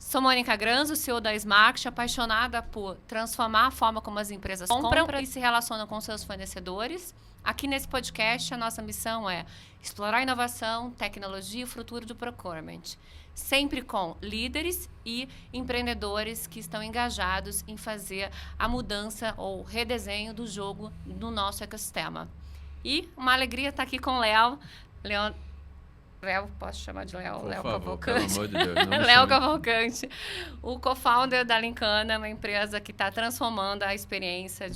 Sou Mônica Granzo, CEO da Smart, apaixonada por transformar a forma como as empresas compram e se relacionam com seus fornecedores. Aqui nesse podcast, a nossa missão é explorar inovação, tecnologia e o futuro do procurement. Sempre com líderes e empreendedores que estão engajados em fazer a mudança ou redesenho do jogo no nosso ecossistema. E uma alegria estar aqui com o Léo. Léo, posso chamar de Léo? Léo Cavalcante. Pelo amor de Deus, não Léo Cavalcante, o co-founder da Lincana, uma empresa que está transformando a experiência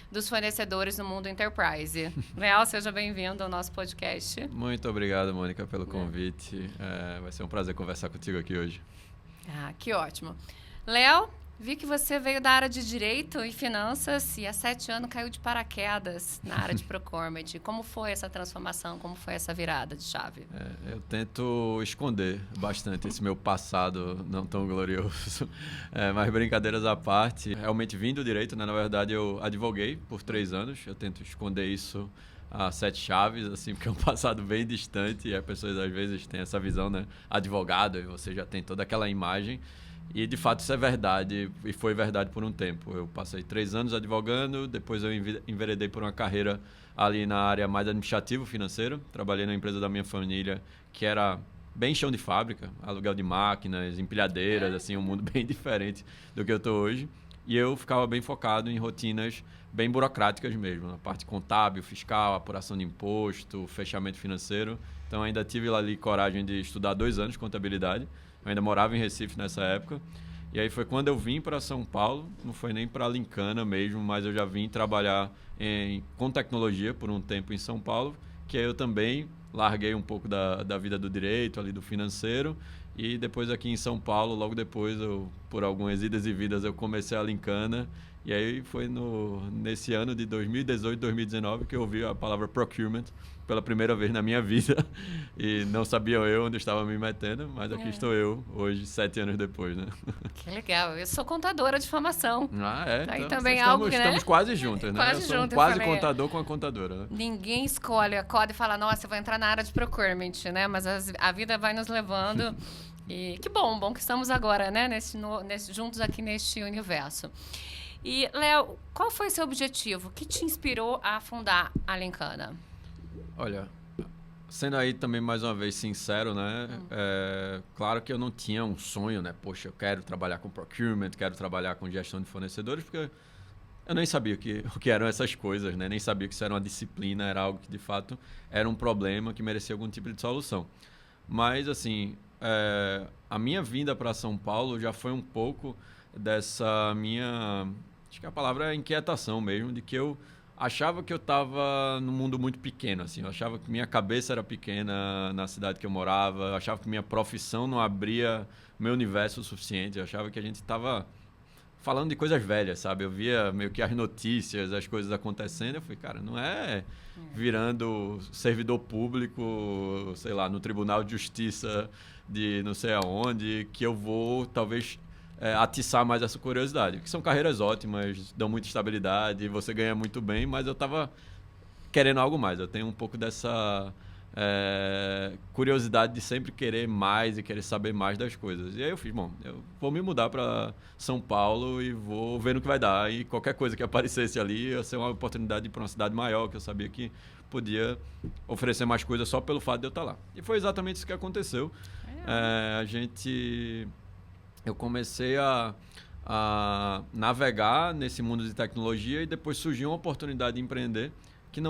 dos fornecedores no mundo enterprise. Léo, seja bem-vindo ao nosso podcast. Muito obrigado, Mônica, pelo convite. Vai ser um prazer conversar contigo aqui hoje. Ah, que ótimo. Léo, vi que você veio da área de Direito e Finanças e há 7 anos caiu de paraquedas na área de procurement. Como foi essa transformação? Como foi essa virada de chave? Eu tento esconder bastante esse meu passado não tão glorioso. Mas brincadeiras à parte, realmente vim do direito, né? Na verdade, eu advoguei por 3 anos. Eu tento esconder isso a 7 chaves, assim, porque é um passado bem distante e as pessoas às vezes têm essa visão, né? Advogado, e você já tem toda aquela imagem. E, de fato, isso é verdade e foi verdade por um tempo. Eu passei 3 anos advogando, depois eu enveredei por uma carreira ali na área mais administrativo-financeira. Trabalhei na empresa da minha família, que era bem chão de fábrica, aluguel de máquinas, empilhadeiras, assim, um mundo bem diferente do que eu estou hoje. E eu ficava bem focado em rotinas bem burocráticas mesmo, na parte contábil, fiscal, apuração de imposto, fechamento financeiro. Então, ainda tive ali coragem de estudar 2 anos de contabilidade. Eu ainda morava em Recife nessa época. E aí foi quando eu vim para São Paulo, não foi nem para a Lincana mesmo, mas eu já vim trabalhar com tecnologia por um tempo em São Paulo, que aí eu também larguei um pouco da vida do direito, ali do financeiro. E depois aqui em São Paulo, logo depois, por algumas idas e vidas, eu comecei a Lincana. E aí foi nesse ano de 2018, 2019 que eu ouvi a palavra procurement pela primeira vez na minha vida. E não sabia eu onde estava me metendo, mas aqui estou eu, hoje, 7 anos depois, né? Que legal. Eu sou contadora de formação. Ah, é? Aí então, também algo, né? Estamos quase juntos, né? Quase eu sou junto, quase contador com a contadora, né? Ninguém escolhe, acorda e fala, nossa, eu vou entrar na área de procurement, né? Mas a vida vai nos levando. E que bom que estamos agora, né? Juntos aqui neste universo. E, Léo, qual foi seu objetivo? O que te inspirou a fundar a Lincana? Olha, sendo aí também mais uma vez sincero, né? Claro que eu não tinha um sonho, né? Poxa, eu quero trabalhar com procurement, quero trabalhar com gestão de fornecedores, porque eu nem sabia o que eram essas coisas, né? Nem sabia que isso era uma disciplina, era algo que de fato era um problema que merecia algum tipo de solução. Mas, assim, a minha vinda para São Paulo já foi um pouco dessa minha... Acho que a palavra é inquietação mesmo, de que eu achava que eu estava num mundo muito pequeno, assim. Eu achava que minha cabeça era pequena na cidade que eu morava, eu achava que minha profissão não abria meu universo o suficiente, eu achava que a gente estava falando de coisas velhas, sabe? Eu via meio que as notícias, as coisas acontecendo, eu falei, cara, não é virando servidor público, sei lá, no Tribunal de Justiça de não sei aonde, que eu vou, talvez... atiçar mais essa curiosidade, que são carreiras ótimas, dão muita estabilidade, você ganha muito bem, mas eu estava querendo algo mais. Eu tenho um pouco dessa curiosidade de sempre querer mais e querer saber mais das coisas. E aí eu fiz, eu vou me mudar para São Paulo e vou ver no que vai dar. E qualquer coisa que aparecesse ali ia ser uma oportunidade de ir para uma cidade maior, que eu sabia que podia oferecer mais coisas só pelo fato de eu estar lá. E foi exatamente isso que aconteceu. Eu comecei a navegar nesse mundo de tecnologia e depois surgiu uma oportunidade de empreender que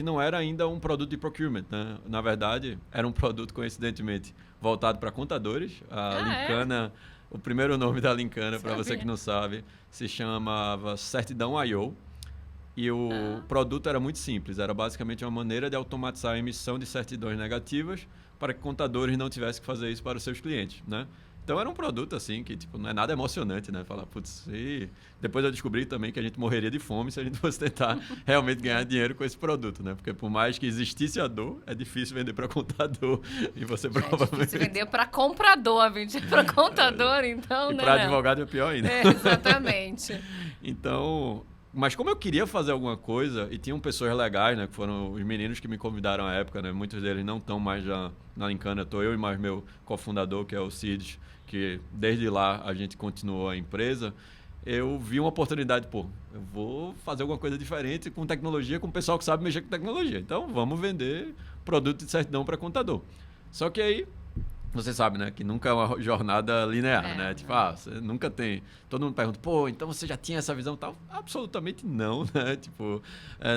não era ainda um produto de procurement, né? Na verdade, era um produto, coincidentemente, voltado para contadores. A Lincana, o primeiro nome da Lincana, para você que não sabe, se chamava Certidão.io. E o produto era muito simples, era basicamente uma maneira de automatizar a emissão de certidões negativas para que contadores não tivessem que fazer isso para os seus clientes, né? Então era um produto assim que tipo, não é nada emocionante, né? Falar, putz, e depois eu descobri também que a gente morreria de fome se a gente fosse tentar realmente ganhar dinheiro com esse produto, né? Porque por mais que existisse a dor, é difícil vender para contador e você provavelmente... É difícil vender para comprador, vender para contador, então, e né? E para advogado é pior ainda. Exatamente. Então, Mas como eu queria fazer alguma coisa, e tinham pessoas legais, né? Que foram os meninos que me convidaram à época, né? Muitos deles não estão mais já na Lincana. Estou eu e mais meu cofundador, que é o Cides, que desde lá a gente continuou a empresa. Eu vi uma oportunidade, eu vou fazer alguma coisa diferente com tecnologia, com o pessoal que sabe mexer com tecnologia. Então, vamos vender produto de certidão para contador. Só que aí, você sabe, né? Que nunca é uma jornada linear, né? Tipo, você nunca tem... Todo mundo pergunta, então você já tinha essa visão e tal? Absolutamente não, né? Tipo,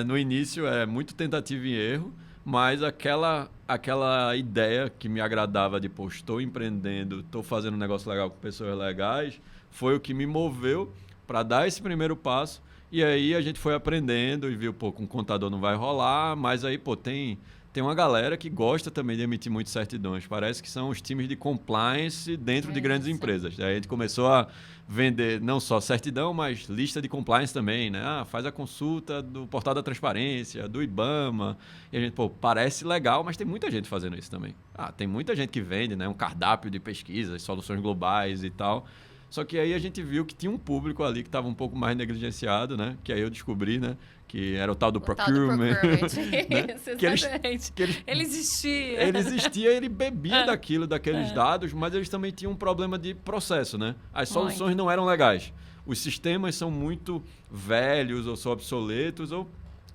no início é muito tentativa e erro, mas aquela ideia que me agradava de, estou empreendendo, estou fazendo um negócio legal com pessoas legais, foi o que me moveu para dar esse primeiro passo. E aí a gente foi aprendendo e viu, com contador não vai rolar, mas aí, tem uma galera que gosta também de emitir muitas certidões. Parece que são os times de compliance dentro de grandes empresas. Aí a gente começou a vender não só certidão, mas lista de compliance também, né? Faz a consulta do Portal da Transparência, do IBAMA. E a gente, parece legal, mas tem muita gente fazendo isso também. Tem muita gente que vende, né? Um cardápio de pesquisas, soluções globais e tal. Só que aí a gente viu que tinha um público ali que estava um pouco mais negligenciado, né? Que aí eu descobri, né? Que era o tal do procurement. Né? Exatamente. Ele existia. Ele existia, ele bebia daqueles dados, mas eles também tinham um problema de processo, né? As soluções não eram legais. Os sistemas são muito velhos ou são obsoletos ou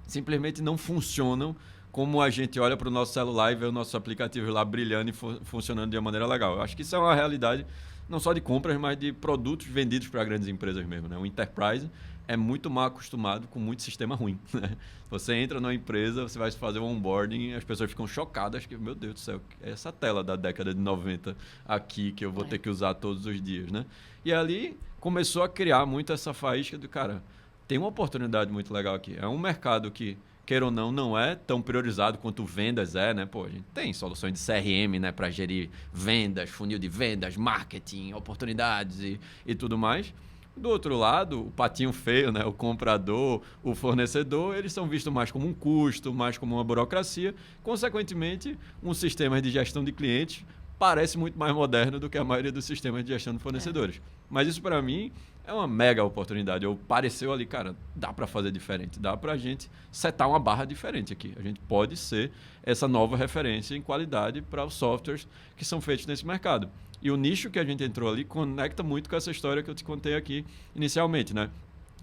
simplesmente não funcionam como a gente olha para o nosso celular e vê o nosso aplicativo lá brilhando e funcionando de uma maneira legal. Eu acho que isso é uma realidade não só de compras, mas de produtos vendidos para grandes empresas mesmo, né? O enterprise é muito mal acostumado com muito sistema ruim, né? Você entra numa empresa, você vai fazer um onboarding, as pessoas ficam chocadas que, meu Deus do céu, é essa tela da década de 90 aqui que eu vou ter que usar todos os dias, né? E ali começou a criar muito essa faísca do, cara, tem uma oportunidade muito legal aqui. É um mercado que, queira ou não é tão priorizado quanto vendas é, né? A gente tem soluções de CRM, né, para gerir vendas, funil de vendas, marketing, oportunidades e tudo mais. Do outro lado, o patinho feio, né, o comprador, o fornecedor, eles são vistos mais como um custo, mais como uma burocracia. Consequentemente, um sistema de gestão de clientes parece muito mais moderno do que a maioria dos sistemas de gestão de fornecedores. Mas isso, para mim, é uma mega oportunidade. Pareceu ali, cara, dá para fazer diferente, dá para a gente setar uma barra diferente aqui. A gente pode ser essa nova referência em qualidade para os softwares que são feitos nesse mercado. E o nicho que a gente entrou ali conecta muito com essa história que eu te contei aqui inicialmente, né?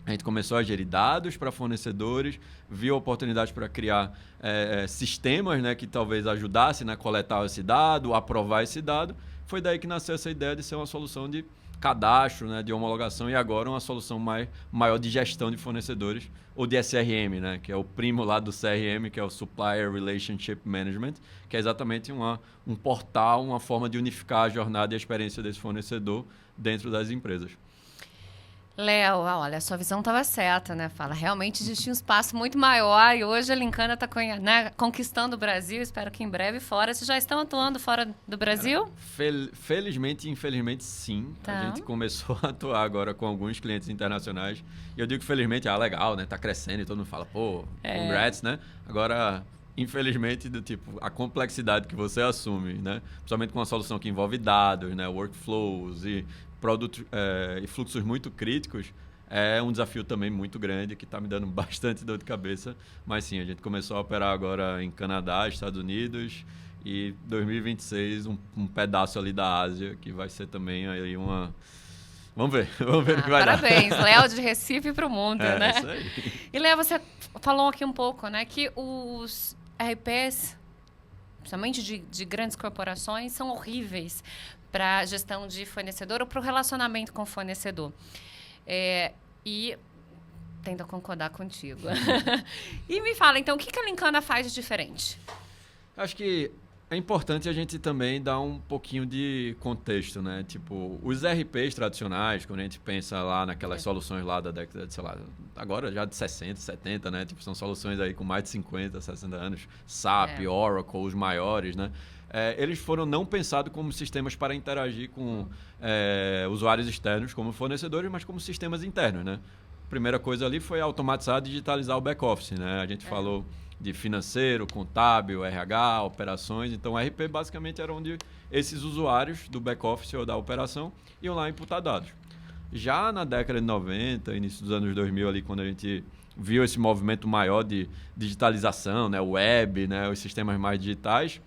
A gente começou a gerir dados para fornecedores, viu oportunidades para criar sistemas, né, que talvez ajudassem, né, a coletar esse dado, aprovar esse dado. Foi daí que nasceu essa ideia de ser uma solução de cadastro, né, de homologação, e agora uma solução maior de gestão de fornecedores, ou de SRM, né, que é o primo lá do CRM, que é o Supplier Relationship Management, que é exatamente um portal, uma forma de unificar a jornada e a experiência desse fornecedor dentro das empresas. Léo, olha, a sua visão estava certa, né? Realmente existia um espaço muito maior e hoje a Lincana está conquistando o Brasil, espero que em breve fora. Vocês já estão atuando fora do Brasil? Felizmente e infelizmente, sim. Tá. A gente começou a atuar agora com alguns clientes internacionais. E eu digo felizmente, legal, né? Tá crescendo e todo mundo fala, congrats, né? Agora, infelizmente, a complexidade que você assume, né? Principalmente com uma solução que envolve dados, né? Workflows e produtos e fluxos muito críticos, é um desafio também muito grande que está me dando bastante dor de cabeça. Mas sim, a gente começou a operar agora em Canadá, Estados Unidos e 2026 um pedaço ali da Ásia, que vai ser também aí uma... Vamos ver o que vai dar. Parabéns, Léo de Recife para o mundo, né? Isso aí. E Léo, você falou aqui um pouco, né, que os RPs, principalmente de grandes corporações, são horríveis para a gestão de fornecedor ou para o relacionamento com o fornecedor. E tento concordar contigo. E me fala, então, o que a Lincana faz de diferente? Acho que é importante a gente também dar um pouquinho de contexto, né? Os RPs tradicionais, quando a gente pensa lá naquelas soluções lá da década de, sei lá, agora já de 60, 70, né? São soluções aí com mais de 50, 60 anos. SAP, Oracle, os maiores, né? Eles foram não pensados como sistemas para interagir com usuários externos, como fornecedores, mas como sistemas internos, né? A primeira coisa ali foi automatizar e digitalizar o back-office, né? A gente falou de financeiro, contábil, RH, operações. Então, o RP basicamente era onde esses usuários do back-office ou da operação iam lá imputar dados. já na década de 90, início dos anos 2000, ali, quando a gente viu esse movimento maior de digitalização, né, web, né, os sistemas mais digitais,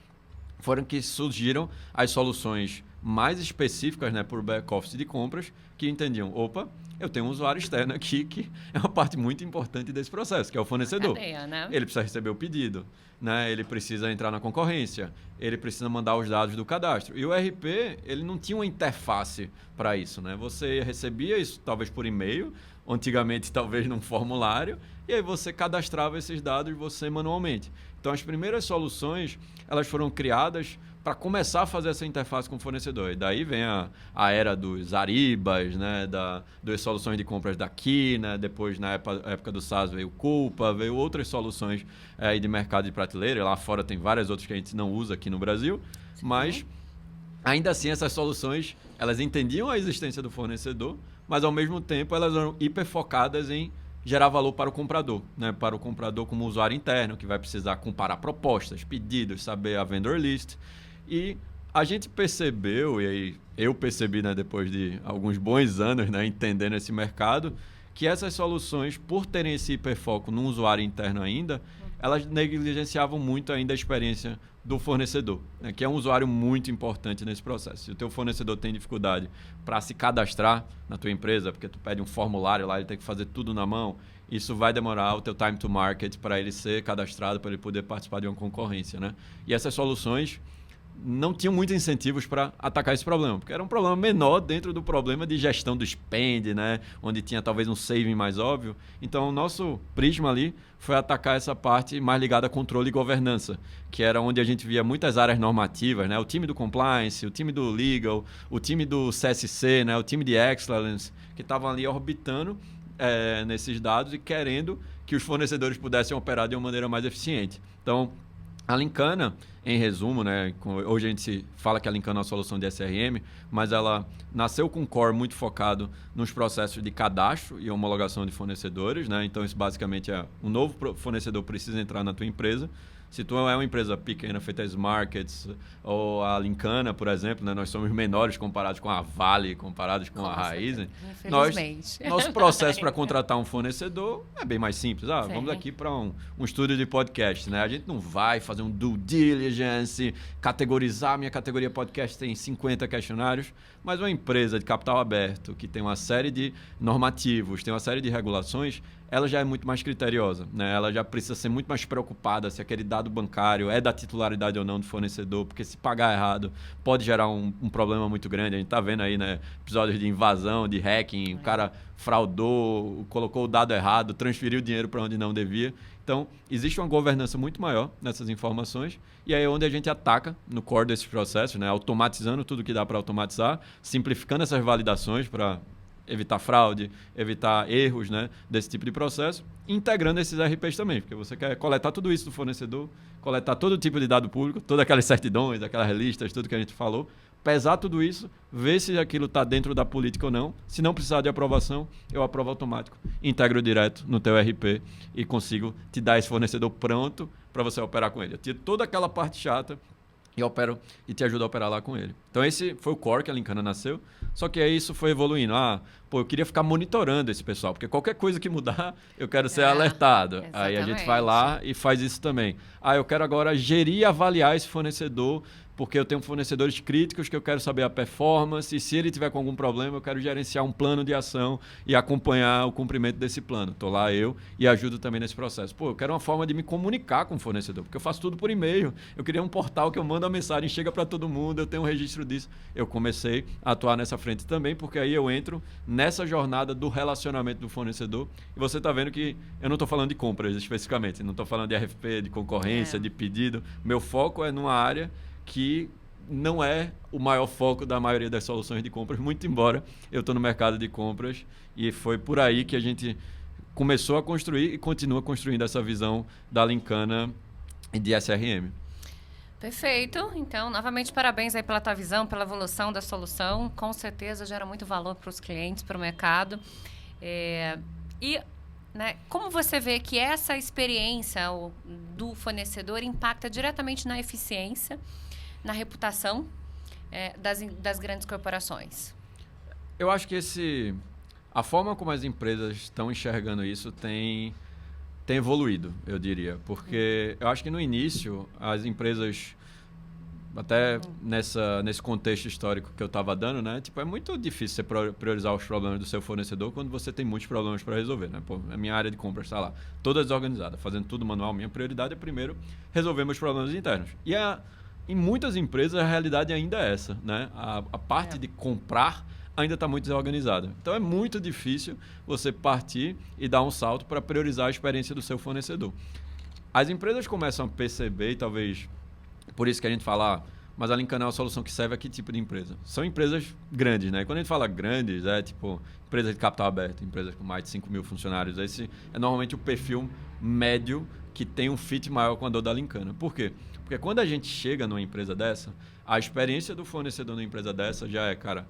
foram que surgiram as soluções mais específicas, né, por back-office de compras, que entendiam, opa, eu tenho um usuário externo aqui que é uma parte muito importante desse processo, que é o fornecedor. Cadeia, né? Ele precisa receber o pedido, né? Ele precisa entrar na concorrência, ele precisa mandar os dados do cadastro. E o ERP, ele não tinha uma interface para isso, né? Você recebia isso talvez por e-mail, antigamente talvez num formulário, e aí você cadastrava esses dados você manualmente. Então as primeiras soluções, elas foram criadas para começar a fazer essa interface com o fornecedor. E daí vem a era dos Aribas, né? Das soluções de compras daqui, né? Depois, na época do SaaS, veio Culpa, veio outras soluções de mercado de prateleira. Lá fora tem várias outras que a gente não usa aqui no Brasil. Sim. Mas, ainda assim, essas soluções, elas entendiam a existência do fornecedor, mas, ao mesmo tempo, elas eram hiper focadas em gerar valor para o comprador, né? Para o comprador como usuário interno, que vai precisar comparar propostas, pedidos, saber a vendor list. E a gente percebeu, e aí eu percebi, né, depois de alguns bons anos, né, entendendo esse mercado, que essas soluções, por terem esse hiperfoco no usuário interno ainda, elas negligenciavam muito ainda a experiência do fornecedor, né, que é um usuário muito importante nesse processo. Se o teu fornecedor tem dificuldade para se cadastrar na tua empresa, porque tu pede um formulário lá, ele tem que fazer tudo na mão, isso vai demorar o teu time to market para ele ser cadastrado, para ele poder participar de uma concorrência, né? E essas soluções não tinham muitos incentivos para atacar esse problema, porque era um problema menor dentro do problema de gestão do spend, né? Onde tinha talvez um saving mais óbvio. Então, o nosso prisma ali foi atacar essa parte mais ligada a controle e governança, que era onde a gente via muitas áreas normativas, né? O time do compliance, o time do legal, o time do CSC, né? O time de excellence, que estavam ali orbitando nesses dados e querendo que os fornecedores pudessem operar de uma maneira mais eficiente. Então, a Linkana, em resumo, né, hoje a gente fala que a Linkana é uma solução de SRM, mas ela nasceu com um core muito focado nos processos de cadastro e homologação de fornecedores, né? Então, isso basicamente é um novo fornecedor precisa entrar na tua empresa. Se tu é uma empresa pequena, feita as Markets, ou a Linkana, por exemplo, né? Nós somos menores comparados com a Vale, comparados com a Raizen. Nosso processo para contratar um fornecedor é bem mais simples. Vamos aqui para um estúdio de podcast, né? A gente não vai fazer um due diligence, categorizar. Minha categoria podcast tem 50 questionários, mas uma empresa de capital aberto, que tem uma série de normativos, tem uma série de regulações, ela já é muito mais criteriosa, né? Ela já precisa ser muito mais preocupada se aquele dado bancário é da titularidade ou não do fornecedor, porque se pagar errado pode gerar um problema muito grande. A gente está vendo aí, né, episódios de invasão, de hacking, o cara fraudou, colocou o dado errado, transferiu o dinheiro para onde não devia. Então, existe uma governança muito maior nessas informações e aí é onde a gente ataca no core desses processos, né? Automatizando tudo que dá para automatizar, simplificando essas validações para evitar fraude, evitar erros, né, desse tipo de processo, integrando esses RPs também, porque você quer coletar tudo isso do fornecedor, coletar todo tipo de dado público, todas aquelas certidões, aquelas listas, tudo que a gente falou, pesar tudo isso, ver se aquilo está dentro da política ou não. Se não precisar de aprovação, eu aprovo automático, integro direto no teu RP e consigo te dar esse fornecedor pronto para você operar com ele. Eu tiro toda aquela parte chata e opero e te ajudo a operar lá com ele. Então esse foi o core que a Linkana nasceu, só que aí isso foi evoluindo. Eu queria ficar monitorando esse pessoal, porque qualquer coisa que mudar, eu quero ser alertado. Exatamente. Aí a gente vai lá e faz isso também. Eu quero agora gerir e avaliar esse fornecedor, porque eu tenho fornecedores críticos que eu quero saber a performance, e se ele tiver com algum problema, eu quero gerenciar um plano de ação e acompanhar o cumprimento desse plano. Estou lá eu e ajudo também nesse processo. Eu quero uma forma de me comunicar com o fornecedor, porque eu faço tudo por e-mail. Eu queria um portal que eu mando a mensagem, chega para todo mundo, eu tenho um registro disso. Eu comecei a atuar nessa frente também, porque aí eu entro nessa jornada do relacionamento do fornecedor. E você está vendo que eu não estou falando de compras especificamente, não estou falando de RFP, de concorrência, de pedido. Meu foco é numa área que não é o maior foco da maioria das soluções de compras, muito embora eu estou no mercado de compras, e foi por aí que a gente começou a construir e continua construindo essa visão da Linkana de SRM. Perfeito. Então, novamente, parabéns aí pela tua visão, pela evolução da solução. Com certeza gera muito valor para os clientes, para o mercado. Né, como você vê que essa experiência do fornecedor impacta diretamente na eficiência, na reputação das grandes corporações? Eu acho que esse a forma como as empresas estão enxergando isso tem evoluído, eu diria. Porque eu acho que no início, as empresas, até nesse contexto histórico que eu estava dando, né? Tipo, é muito difícil você priorizar os problemas do seu fornecedor quando você tem muitos problemas para resolver, né? Pô, a minha área de compras está lá, toda desorganizada, fazendo tudo manual. Minha prioridade é primeiro resolver meus problemas internos. E em muitas empresas a realidade ainda é essa, né? A parte de comprar ainda está muito desorganizada. Então é muito difícil você partir e dar um salto para priorizar a experiência do seu fornecedor. As empresas começam a perceber, e talvez por isso que a gente fala, mas a Linkana é uma solução que serve a que tipo de empresa? São empresas grandes, né? Quando a gente fala grandes, é tipo empresas de capital aberto, empresas com mais de 5 mil funcionários. Esse é normalmente o perfil médio que tem um fit maior com a dor da Linkana. Por quê? Porque quando a gente chega numa empresa dessa, a experiência do fornecedor numa empresa dessa já é, cara,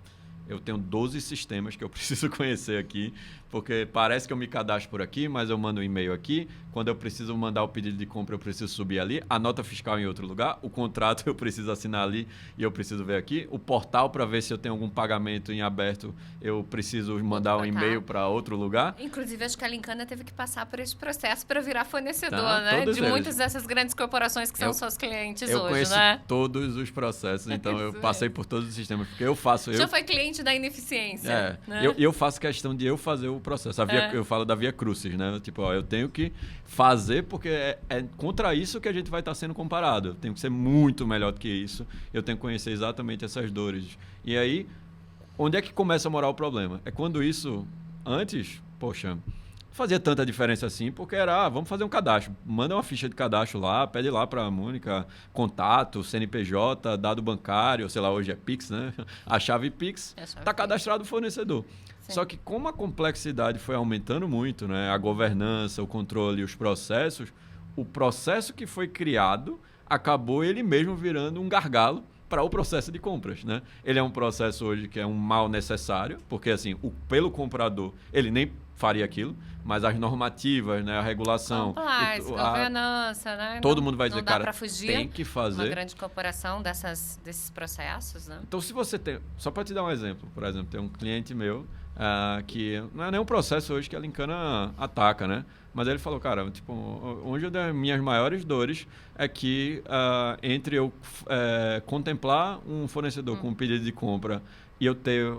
eu tenho 12 sistemas que eu preciso conhecer aqui, porque parece que eu me cadastro por aqui, mas eu mando um e-mail aqui. Quando eu preciso mandar o pedido de compra, eu preciso subir ali. A nota fiscal em outro lugar. O contrato eu preciso assinar ali e eu preciso ver aqui. O portal, para ver se eu tenho algum pagamento em aberto, eu preciso mandar um e-mail para outro lugar. Inclusive, acho que a Linkana teve que passar por esse processo para virar fornecedor, Tá, né? De eles. Muitas dessas grandes corporações que são seus clientes hoje, né? Eu conheço todos os processos, então eu passei por todos os sistemas, porque eu faço... Já foi cliente da ineficiência, né? Eu faço questão de eu fazer o processo. Eu falo da Via Crucis, né? Tipo, eu tenho que fazer porque é contra isso que a gente vai estar sendo comparado. Eu tenho que ser muito melhor do que isso. Eu tenho que conhecer exatamente essas dores. E aí, onde é que começa a morar o problema? É quando isso, antes, poxa, fazia tanta diferença assim, porque era, vamos fazer um cadastro. Manda uma ficha de cadastro lá, pede lá para a Mônica, contato, CNPJ, dado bancário, sei lá, hoje é Pix, né? A chave Pix, está cadastrado o fornecedor. Sim. Só que como a complexidade foi aumentando muito, né? A governança, o controle, os processos, o processo que foi criado acabou ele mesmo virando um gargalo para o processo de compras, né? Ele é um processo hoje que é um mal necessário, porque assim, pelo comprador, ele nem faria aquilo, mas as normativas, né, a regulação, governança, né? Todo mundo vai dizer, não dá cara, pra fugir tem que fazer. Uma grande corporação desses processos, né? Então, se você tem, só para te dar um exemplo, por exemplo, tem um cliente meu que não é nenhum processo hoje que a Linkana ataca, né? Mas ele falou, cara, tipo, onde das minhas maiores dores é que entre eu contemplar um fornecedor com um pedido de compra e eu ter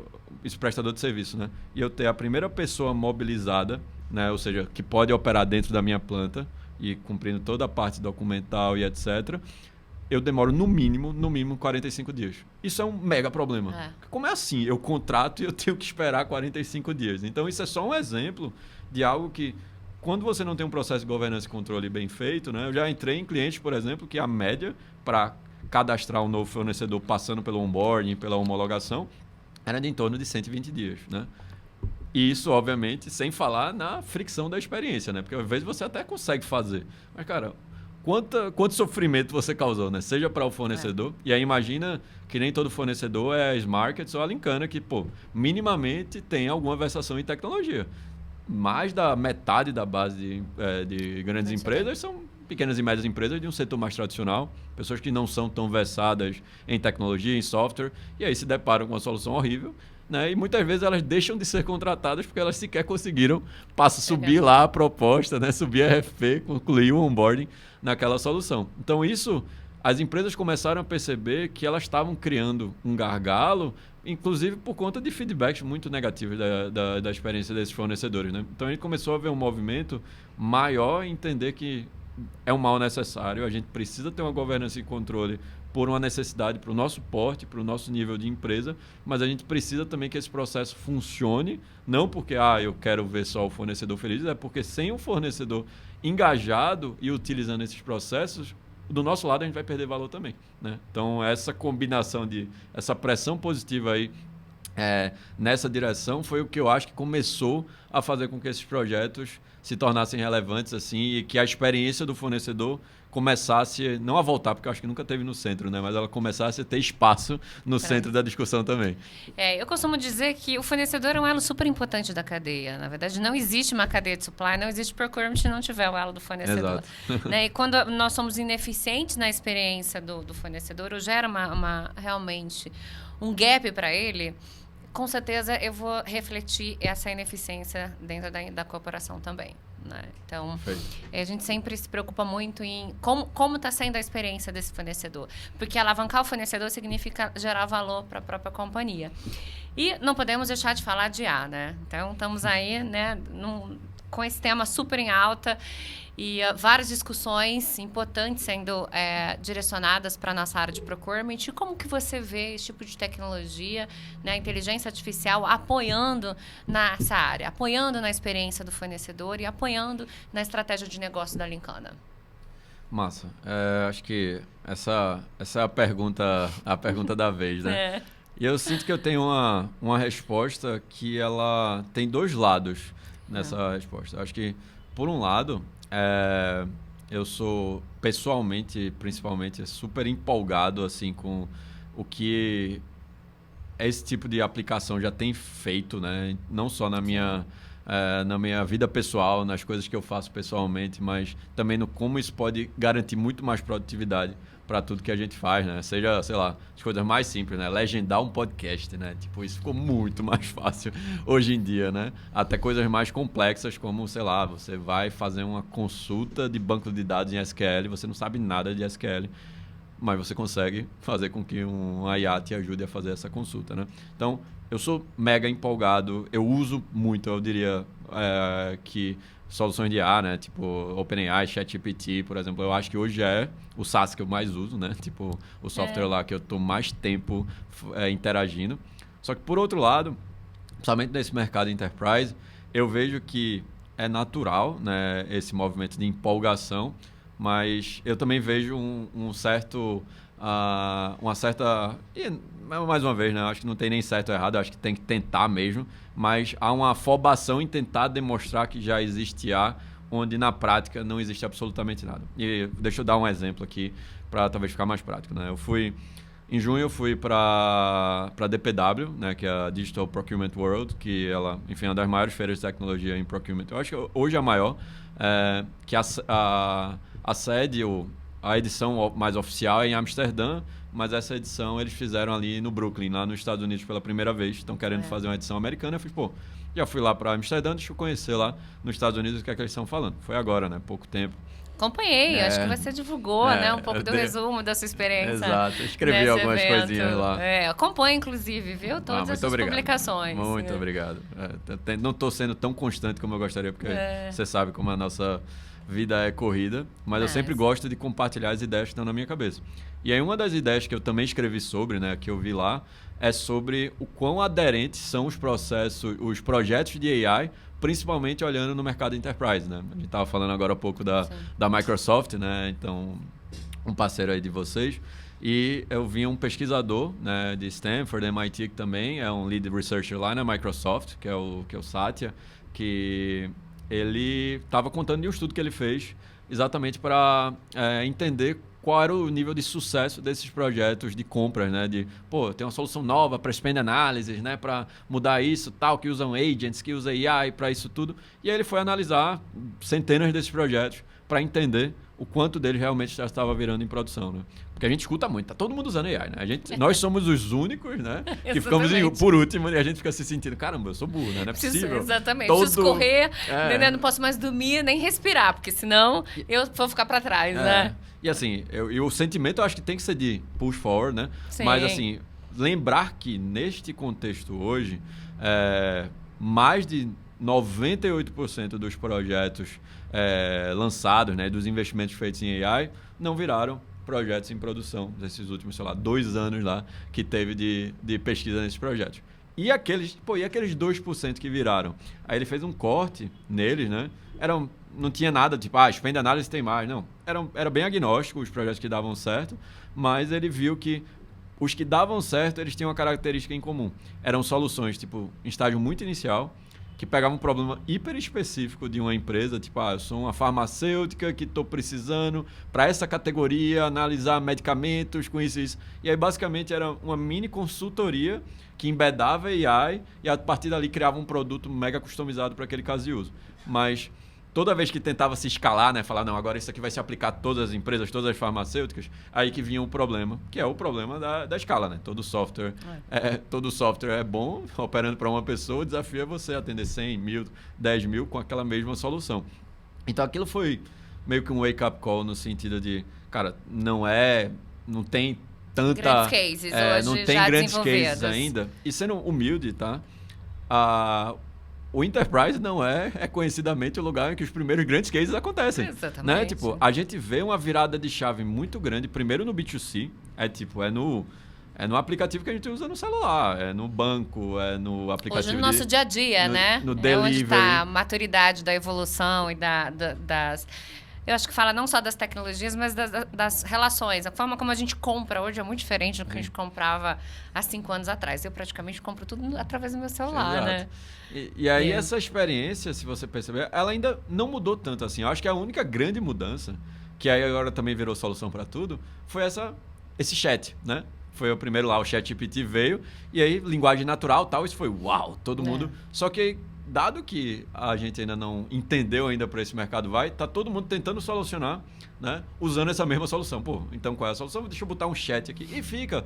esse prestador de serviço, né? E eu ter a primeira pessoa mobilizada, né? Ou seja, que pode operar dentro da minha planta e cumprindo toda a parte documental e etc., eu demoro no mínimo 45 dias. Isso é um mega problema. Como é assim? Eu contrato e eu tenho que esperar 45 dias. Então, isso é só um exemplo de algo que, quando você não tem um processo de governança e controle bem feito, né? Eu já entrei em clientes, por exemplo, que a média para cadastrar um novo fornecedor passando pelo onboarding, pela homologação, era de em torno de 120 dias, né? E isso, obviamente, sem falar na fricção da experiência, né? Porque às vezes você até consegue fazer. Mas, cara, quanto sofrimento você causou, né? Seja para o fornecedor. E aí imagina que nem todo fornecedor é Smarkets ou a Linkana, que, pô, minimamente tem alguma versação em tecnologia. Mais da metade da base de grandes empresas são pequenas e médias empresas de um setor mais tradicional, pessoas que não são tão versadas em tecnologia, em software, e aí se deparam com uma solução horrível, né? E muitas vezes elas deixam de ser contratadas porque elas sequer conseguiram subir lá a proposta, né? Subir a RFP, concluir o onboarding naquela solução. Então isso, as empresas começaram a perceber que elas estavam criando um gargalo, inclusive por conta de feedbacks muito negativos da experiência desses fornecedores, né? Então a gente começou a ver um movimento maior em entender que é um mal necessário, a gente precisa ter uma governança e controle por uma necessidade para o nosso porte, para o nosso nível de empresa, mas a gente precisa também que esse processo funcione, não porque eu quero ver só o fornecedor feliz, é porque sem o fornecedor engajado e utilizando esses processos, do nosso lado a gente vai perder valor também, né? Então essa combinação essa pressão positiva aí nessa direção foi o que eu acho que começou a fazer com que esses projetos se tornassem relevantes assim, e que a experiência do fornecedor começasse, não a voltar, porque eu acho que nunca teve no centro, né? Mas ela começasse a ter espaço no centro da discussão também. Eu costumo dizer que o fornecedor é um elo super importante da cadeia. Na verdade, não existe uma cadeia de supply, não existe procurement se não tiver o elo do fornecedor. Exato. Né? E quando nós somos ineficientes na experiência do fornecedor, ou gera realmente um gap para ele, com certeza eu vou refletir essa ineficiência dentro da corporação também. Né? Então, a gente sempre se preocupa muito em como está sendo a experiência desse fornecedor. Porque alavancar o fornecedor significa gerar valor para a própria companhia. E não podemos deixar de falar de IA, né? Então, estamos aí, né, com esse tema super em alta e várias discussões importantes sendo direcionadas para a nossa área de procurement. E como que você vê esse tipo de tecnologia, né, a inteligência artificial apoiando nessa área, apoiando na experiência do fornecedor e apoiando na estratégia de negócio da Lincana? Massa. Acho que essa é a pergunta da vez, né? E eu sinto que eu tenho uma resposta que ela tem dois lados nessa resposta. Acho que, por um lado, eu sou, pessoalmente, principalmente, super empolgado assim, com o que esse tipo de aplicação já tem feito, né? Não só na minha vida pessoal, nas coisas que eu faço pessoalmente, mas também no como isso pode garantir muito mais produtividade para tudo que a gente faz, né? Seja, sei lá, as coisas mais simples, né? Legendar um podcast, né? Tipo, isso ficou muito mais fácil hoje em dia, né? Até coisas mais complexas como, sei lá, você vai fazer uma consulta de banco de dados em SQL, você não sabe nada de SQL, mas você consegue fazer com que um IA te ajude a fazer essa consulta, né? Então, eu sou mega empolgado, eu uso muito, eu diria que soluções de IA, né? Tipo OpenAI, ChatGPT, por exemplo, eu acho que hoje é o SaaS que eu mais uso, né? Tipo, o software lá que eu estou mais tempo interagindo. Só que, por outro lado, principalmente nesse mercado enterprise, eu vejo que é natural, né, esse movimento de empolgação, mas eu também vejo uma certa... E, mais uma vez, né, acho que não tem nem certo ou errado, acho que tem que tentar mesmo, mas há uma afobação em tentar demonstrar que já existe IA, onde na prática não existe absolutamente nada. E deixa eu dar um exemplo aqui para talvez ficar mais prático, né? Em junho eu fui para a DPW, né, que é a Digital Procurement World, que ela, enfim, é uma das maiores feiras de tecnologia em procurement. Eu acho que hoje é a maior, que a sede, a edição mais oficial é em Amsterdã, mas essa edição eles fizeram ali no Brooklyn, lá nos Estados Unidos pela primeira vez. Estão querendo fazer uma edição americana. Eu falei, já fui lá para Amsterdã, deixa eu conhecer lá nos Estados Unidos o que é que eles estão falando. Foi agora, né? Pouco tempo. Acompanhei, acho que você divulgou, né? Um pouco do resumo da sua experiência. Exato, eu escrevi algumas coisinhas lá. Acompanho, inclusive, viu? Todas essas publicações. Muito obrigado. Não estou sendo tão constante como eu gostaria, porque você sabe como a nossa vida é corrida, mas eu sempre gosto de compartilhar as ideias que estão na minha cabeça. E aí uma das ideias que eu também escrevi sobre, né, que eu vi lá, é sobre o quão aderentes são os projetos de AI, principalmente olhando no mercado enterprise, né? A gente estava falando agora há pouco da Microsoft, né? Então, um parceiro aí de vocês. E eu vi um pesquisador, né, de Stanford, MIT, que também é um lead researcher lá na Microsoft, que é o Satya, que ele estava contando de um estudo que ele fez exatamente para entender qual era o nível de sucesso desses projetos de compras, né? Tem uma solução nova para spend analysis, né? Para mudar isso, tal, que usam agents, que usam AI para isso tudo. E aí ele foi analisar centenas desses projetos para entender o quanto dele realmente já estava virando em produção, né? Porque a gente escuta muito, tá todo mundo usando AI, né? Nós somos os únicos, né? Que ficamos por último e a gente fica se sentindo, caramba, eu sou burro, né? Não é possível. Exatamente, preciso correr, não posso mais dormir, nem respirar, porque senão eu vou ficar para trás, né? E assim, o sentimento eu acho que tem que ser de push forward, né? Sim. Mas assim, lembrar que neste contexto hoje, mais de 98% dos projetos lançados, né, dos investimentos feitos em AI, não viraram projetos em produção desses últimos, 2 anos lá que teve de pesquisa nesses projetos. E aqueles 2% que viraram? Aí ele fez um corte neles, né? Não tinha nada, tipo, spend analysis tem mais, não. Era bem agnóstico os projetos que davam certo, mas ele viu que os que davam certo, eles tinham uma característica em comum. Eram soluções, tipo, em estágio muito inicial, que pegavam um problema hiper específico de uma empresa, tipo, eu sou uma farmacêutica que estou precisando, para essa categoria, analisar medicamentos com isso e isso. E aí, basicamente, era uma mini consultoria que embedava AI e, a partir dali, criava um produto mega customizado para aquele caso de uso. Mas toda vez que tentava se escalar, né? Falar, não, agora isso aqui vai se aplicar a todas as empresas, todas as farmacêuticas, aí que vinha o problema, que é o problema da escala, né? Todo software é bom, operando para uma pessoa, o desafio é você atender 100 mil, 10 mil com aquela mesma solução. Então aquilo foi meio que um wake-up call no sentido de, cara, não tem tanta... Grandes cases hoje não tem já grandes cases desenvolvidos ainda. E sendo humilde, tá? O Enterprise não é conhecidamente o lugar em que os primeiros grandes cases acontecem. Exatamente. Né? Tipo, a gente vê uma virada de chave muito grande, primeiro no B2C, é no aplicativo que a gente usa no celular, é no banco, é no aplicativo... Hoje no nosso dia a dia, né? No delivery. Onde está a maturidade da evolução e das... Eu acho que fala não só das tecnologias, mas das relações. A forma como a gente compra hoje é muito diferente do que a gente comprava há 5 anos atrás. Eu praticamente compro tudo através do meu celular, Exato. né? E aí essa experiência, se você perceber, ela ainda não mudou tanto assim. Eu acho que a única grande mudança, que aí agora também virou solução para tudo, foi esse chat, né? Foi o primeiro lá, o ChatGPT veio, e aí linguagem natural tal, isso foi uau, todo mundo... Só que dado que a gente ainda não entendeu ainda para esse mercado tá todo mundo tentando solucionar, né? Usando essa mesma solução. Pô, então qual é a solução? Deixa eu botar um chat aqui. E fica.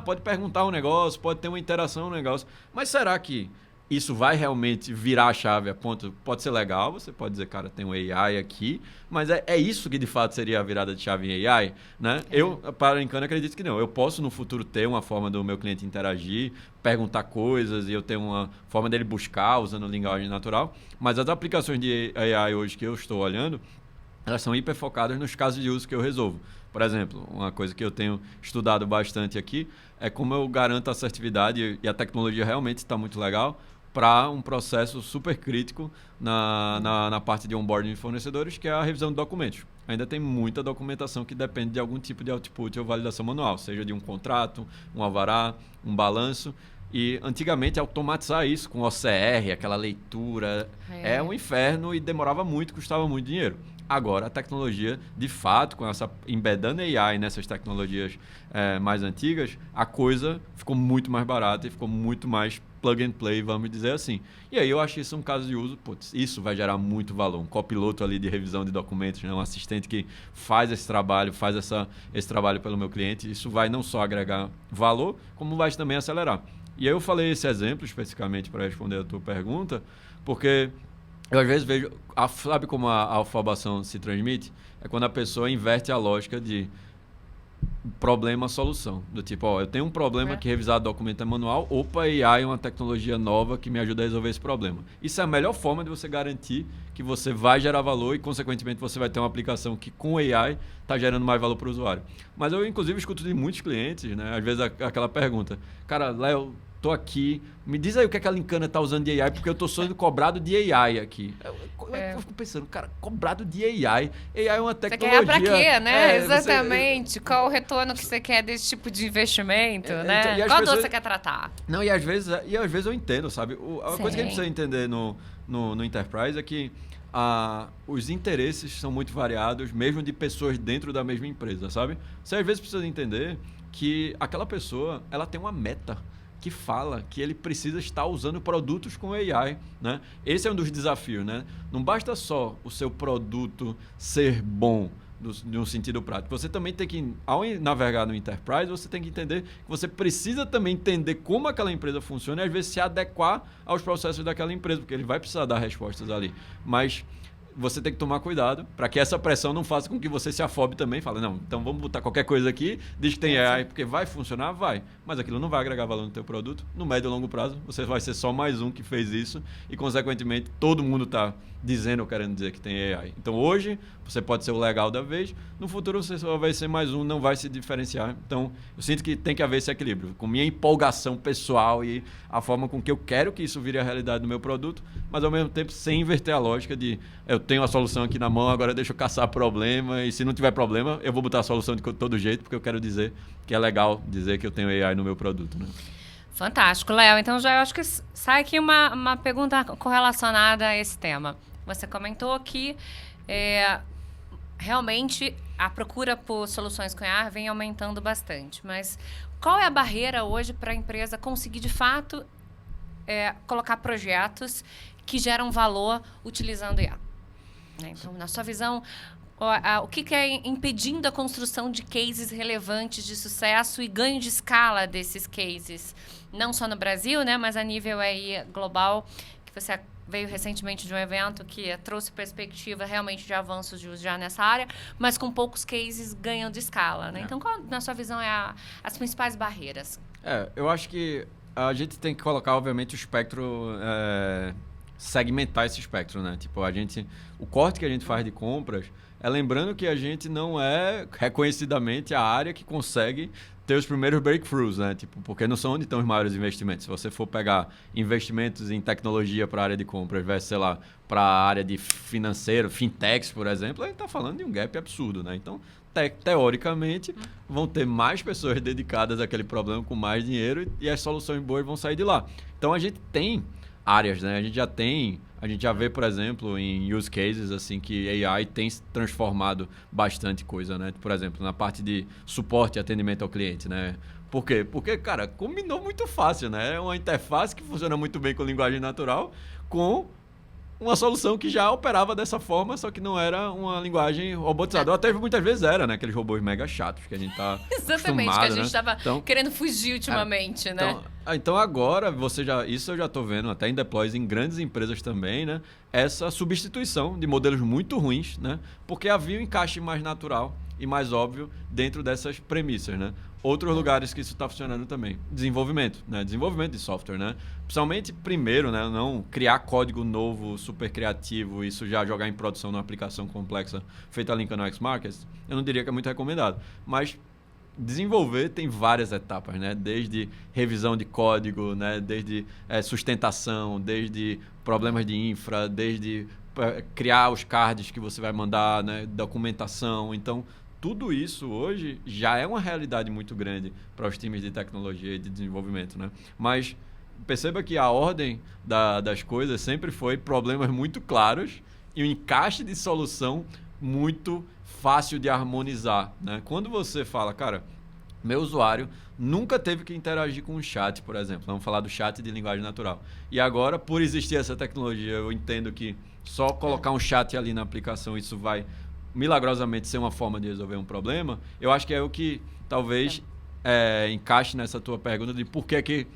Pode perguntar um negócio, pode ter uma interação no negócio. Mas será que isso vai realmente virar a chave a ponto? Pode ser legal, você pode dizer, cara, tem um AI aqui, mas é isso que de fato seria a virada de chave em AI, né? Eu, para Encana, acredito que não. Eu posso no futuro ter uma forma do meu cliente interagir, perguntar coisas e eu ter uma forma dele buscar usando linguagem natural, mas as aplicações de AI hoje que eu estou olhando, elas são hiper focadas nos casos de uso que eu resolvo. Por exemplo, uma coisa que eu tenho estudado bastante aqui é como eu garanto a assertividade e a tecnologia realmente está muito legal para um processo super crítico na parte de onboarding de fornecedores, que é a revisão de documentos. Ainda tem muita documentação que depende de algum tipo de output ou validação manual, seja de um contrato, um alvará, um balanço. E antigamente automatizar isso com OCR, aquela leitura, é um inferno e demorava muito, custava muito dinheiro. Agora, a tecnologia, de fato, com essa embedando AI nessas tecnologias mais antigas, a coisa ficou muito mais barata e ficou muito mais plug and play, vamos dizer assim. E aí eu acho isso um caso de uso, isso vai gerar muito valor. Um copiloto ali de revisão de documentos, né? Um assistente que faz esse trabalho, esse trabalho pelo meu cliente, isso vai não só agregar valor, como vai também acelerar. E aí eu falei esse exemplo especificamente para responder a tua pergunta, porque eu às vezes vejo, sabe como a afobação se transmite? É quando a pessoa inverte a lógica de problema-solução. Do tipo, eu tenho um problema que revisar documento é manual, AI é uma tecnologia nova que me ajuda a resolver esse problema. Isso é a melhor forma de você garantir que você vai gerar valor e, consequentemente, você vai ter uma aplicação que com AI está gerando mais valor para o usuário. Mas eu, inclusive, escuto de muitos clientes, né? Às vezes aquela pergunta, cara, Léo, tô aqui, me diz aí o que a Lincana tá usando de AI, porque eu tô sendo cobrado de AI aqui. Eu fico pensando, cara, cobrado de AI. AI é uma tecnologia... Você quer pra quê, né? Exatamente. Qual o retorno que você quer desse tipo de investimento, né? Então, qual dor você quer tratar? Não, e às vezes eu entendo, sabe? A coisa que a gente precisa entender no Enterprise é que os interesses são muito variados, mesmo de pessoas dentro da mesma empresa, sabe? Você às vezes precisa entender que aquela pessoa, ela tem uma meta que fala que ele precisa estar usando produtos com AI, né? Esse é um dos desafios, né? Não basta só o seu produto ser bom de um sentido prático. Você também tem que, ao navegar no Enterprise, você tem que entender que você precisa também entender como aquela empresa funciona e às vezes se adequar aos processos daquela empresa, porque ele vai precisar dar respostas ali. Mas você tem que tomar cuidado para que essa pressão não faça com que você se afobe também e fale, não, então vamos botar qualquer coisa aqui, diz que tem AI, porque vai funcionar, vai. Mas aquilo não vai agregar valor no teu produto. No médio e longo prazo, você vai ser só mais um que fez isso e, consequentemente, todo mundo está dizendo ou querendo dizer que tem AI. Então, hoje, você pode ser o legal da vez, no futuro você só vai ser mais um, não vai se diferenciar. Então, eu sinto que tem que haver esse equilíbrio, com minha empolgação pessoal e a forma com que eu quero que isso vire a realidade do meu produto, mas, ao mesmo tempo, sem inverter a lógica de eu tenho a solução aqui na mão, agora deixa eu caçar problema, e se não tiver problema, eu vou botar a solução de todo jeito, porque eu quero dizer que é legal dizer que eu tenho AI no meu produto, né? Fantástico, Léo. Então, já eu acho que sai aqui uma pergunta correlacionada a esse tema. Você comentou que realmente a procura por soluções com AI vem aumentando bastante, mas qual é a barreira hoje para a empresa conseguir, de fato, colocar projetos que geram valor utilizando IA? Então, na sua visão, o que é impedindo a construção de cases relevantes de sucesso e ganho de escala desses cases? Não só no Brasil, né, mas a nível aí global, que você veio recentemente de um evento que trouxe perspectiva realmente de avanços já nessa área, mas com poucos cases ganhando escala, né? Então, qual, na sua visão, as principais barreiras? Eu acho que a gente tem que colocar, obviamente, o espectro... segmentar esse espectro, né? Tipo, o corte que a gente faz de compras é lembrando que a gente não é reconhecidamente a área que consegue ter os primeiros breakthroughs, né? Tipo, porque não são onde estão os maiores investimentos. Se você for pegar investimentos em tecnologia para a área de compras versus, sei lá, para a área de financeiro, fintechs, por exemplo, a gente está falando de um gap absurdo, né? Então, teoricamente, vão ter mais pessoas dedicadas àquele problema com mais dinheiro e as soluções boas vão sair de lá. Então, a gente tem áreas, né? A gente já vê, por exemplo, em use cases assim que AI tem transformado bastante coisa, né? Por exemplo, na parte de suporte e atendimento ao cliente, né? Por quê? Porque, cara, combinou muito fácil, né? É uma interface que funciona muito bem com linguagem natural com uma solução que já operava dessa forma, só que não era uma linguagem robotizada. Ou até muitas vezes era, né? Aqueles robôs mega chatos que a gente tá Exatamente, que a gente estava querendo fugir ultimamente, né? Então agora, isso eu já estou vendo até em deploys em grandes empresas também, né? Essa substituição de modelos muito ruins, né? Porque havia um encaixe mais natural e mais óbvio dentro dessas premissas, né? Outros lugares que isso está funcionando também. Desenvolvimento, né? Desenvolvimento de software, né? Principalmente, primeiro, né? Não criar código novo, super criativo, isso já jogar em produção numa aplicação complexa feita ali no X-Markets, eu não diria que é muito recomendado. Mas desenvolver tem várias etapas, né? Desde revisão de código, né? Desde sustentação, desde problemas de infra, desde criar os cards que você vai mandar, né? Documentação. Então, tudo isso hoje já é uma realidade muito grande para os times de tecnologia e de desenvolvimento, né? Mas perceba que a ordem das coisas sempre foi problemas muito claros e um encaixe de solução muito fácil de harmonizar, né? Quando você fala, cara, meu usuário nunca teve que interagir com um chat, por exemplo. Vamos falar do chat de linguagem natural. E agora, por existir essa tecnologia, eu entendo que só colocar um chat ali na aplicação, isso vai milagrosamente ser uma forma de resolver um problema. Eu acho que é o que talvez encaixe nessa tua pergunta de por que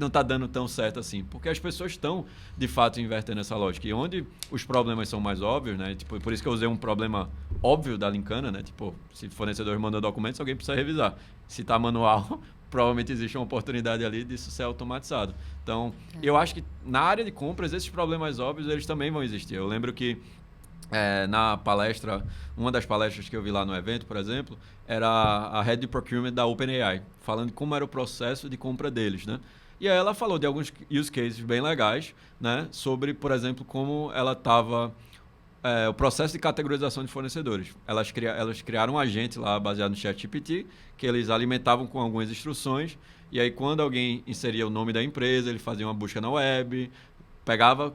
não está dando tão certo assim? Porque as pessoas estão, de fato, invertendo essa lógica. E onde os problemas são mais óbvios, né? Tipo, por isso que eu usei um problema óbvio da Lincana, né? Tipo, se o fornecedor manda documentos, alguém precisa revisar. Se está manual, provavelmente existe uma oportunidade ali disso ser automatizado. Então, eu acho que na área de compras, esses problemas óbvios, eles também vão existir. Eu lembro que na palestra, uma das palestras que eu vi lá no evento, por exemplo, era a Head de Procurement da OpenAI, falando de como era o processo de compra deles, né? E aí ela falou de alguns use cases bem legais, né? Sobre, por exemplo, como ela estava... o processo de categorização de fornecedores. Elas criaram um agente lá baseado no ChatGPT, que eles alimentavam com algumas instruções, e aí quando alguém inseria o nome da empresa, ele fazia uma busca na web, pegava,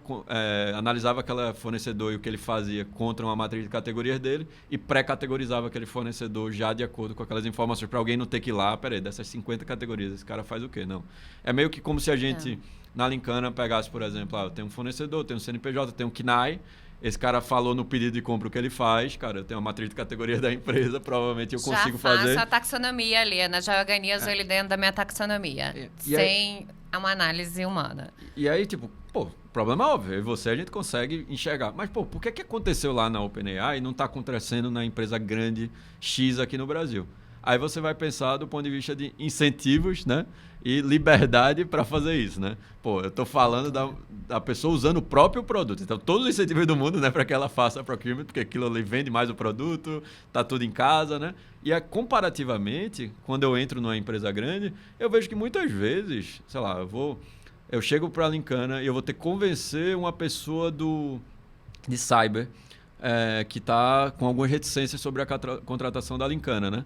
analisava aquele fornecedor e o que ele fazia contra uma matriz de categorias dele e pré-categorizava aquele fornecedor já de acordo com aquelas informações para alguém não ter que ir lá, peraí, dessas 50 categorias, esse cara faz o quê? Não. É meio que como se a gente, na Lincana, pegasse, por exemplo, eu tenho um fornecedor, tenho um CNPJ, tenho um KNAI, esse cara falou no pedido de compra o que ele faz, cara, eu tenho uma matriz de categorias da empresa, provavelmente eu consigo fazer. Já faço a taxonomia ali, né? Já organizo ele dentro da minha taxonomia, sem uma análise humana. E aí, tipo, problema óbvio, eu e você a gente consegue enxergar. Mas, por que aconteceu lá na OpenAI e não está acontecendo na empresa grande X aqui no Brasil? Aí você vai pensar do ponto de vista de incentivos, né? E liberdade para fazer isso, né? Eu estou falando da pessoa usando o próprio produto. Então, todos os incentivos do mundo, né? Para que ela faça procurement, porque aquilo ali vende mais o produto, tá tudo em casa, né? E comparativamente, quando eu entro numa empresa grande, eu vejo que muitas vezes, sei lá, eu chego para a Lincana e eu vou ter que convencer uma pessoa de cyber que está com algumas reticências sobre a contratação da Lincana, né?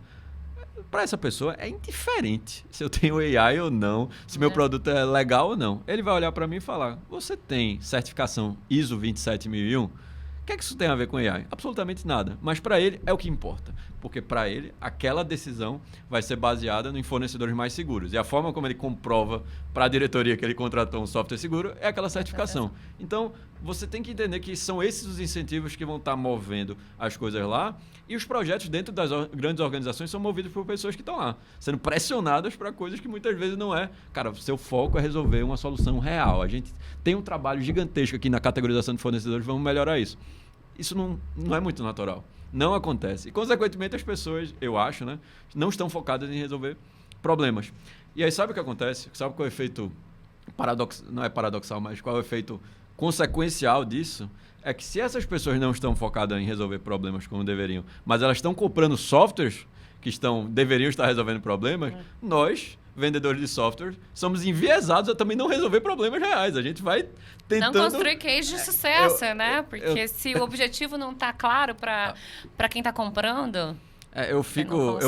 Para essa pessoa é indiferente se eu tenho AI ou não, se meu produto é legal ou não. Ele vai olhar para mim e falar, você tem certificação ISO 27001? O que isso tem a ver com AI? Absolutamente nada. Mas para ele é o que importa. Porque para ele, aquela decisão vai ser baseada em fornecedores mais seguros. E a forma como ele comprova para a diretoria que ele contratou um software seguro é aquela certificação. Então, você tem que entender que são esses os incentivos que vão estar movendo as coisas lá, e os projetos dentro das grandes organizações são movidos por pessoas que estão lá, sendo pressionadas para coisas que muitas vezes não é. Cara, seu foco é resolver uma solução real. A gente tem um trabalho gigantesco aqui na categorização de fornecedores, vamos melhorar isso. Isso não é muito natural. Não acontece. E, consequentemente, as pessoas, eu acho, né, não estão focadas em resolver problemas. E aí, sabe o que acontece? Sabe qual é o efeito não é paradoxal, mas qual é o efeito consequencial disso? É que se essas pessoas não estão focadas em resolver problemas como deveriam, mas elas estão comprando softwares que deveriam estar resolvendo problemas, nós, vendedores de software, somos enviesados a também não resolver problemas reais. A gente vai tentando... Não construir case de sucesso, né? Porque se o objetivo não está claro para quem está comprando... eu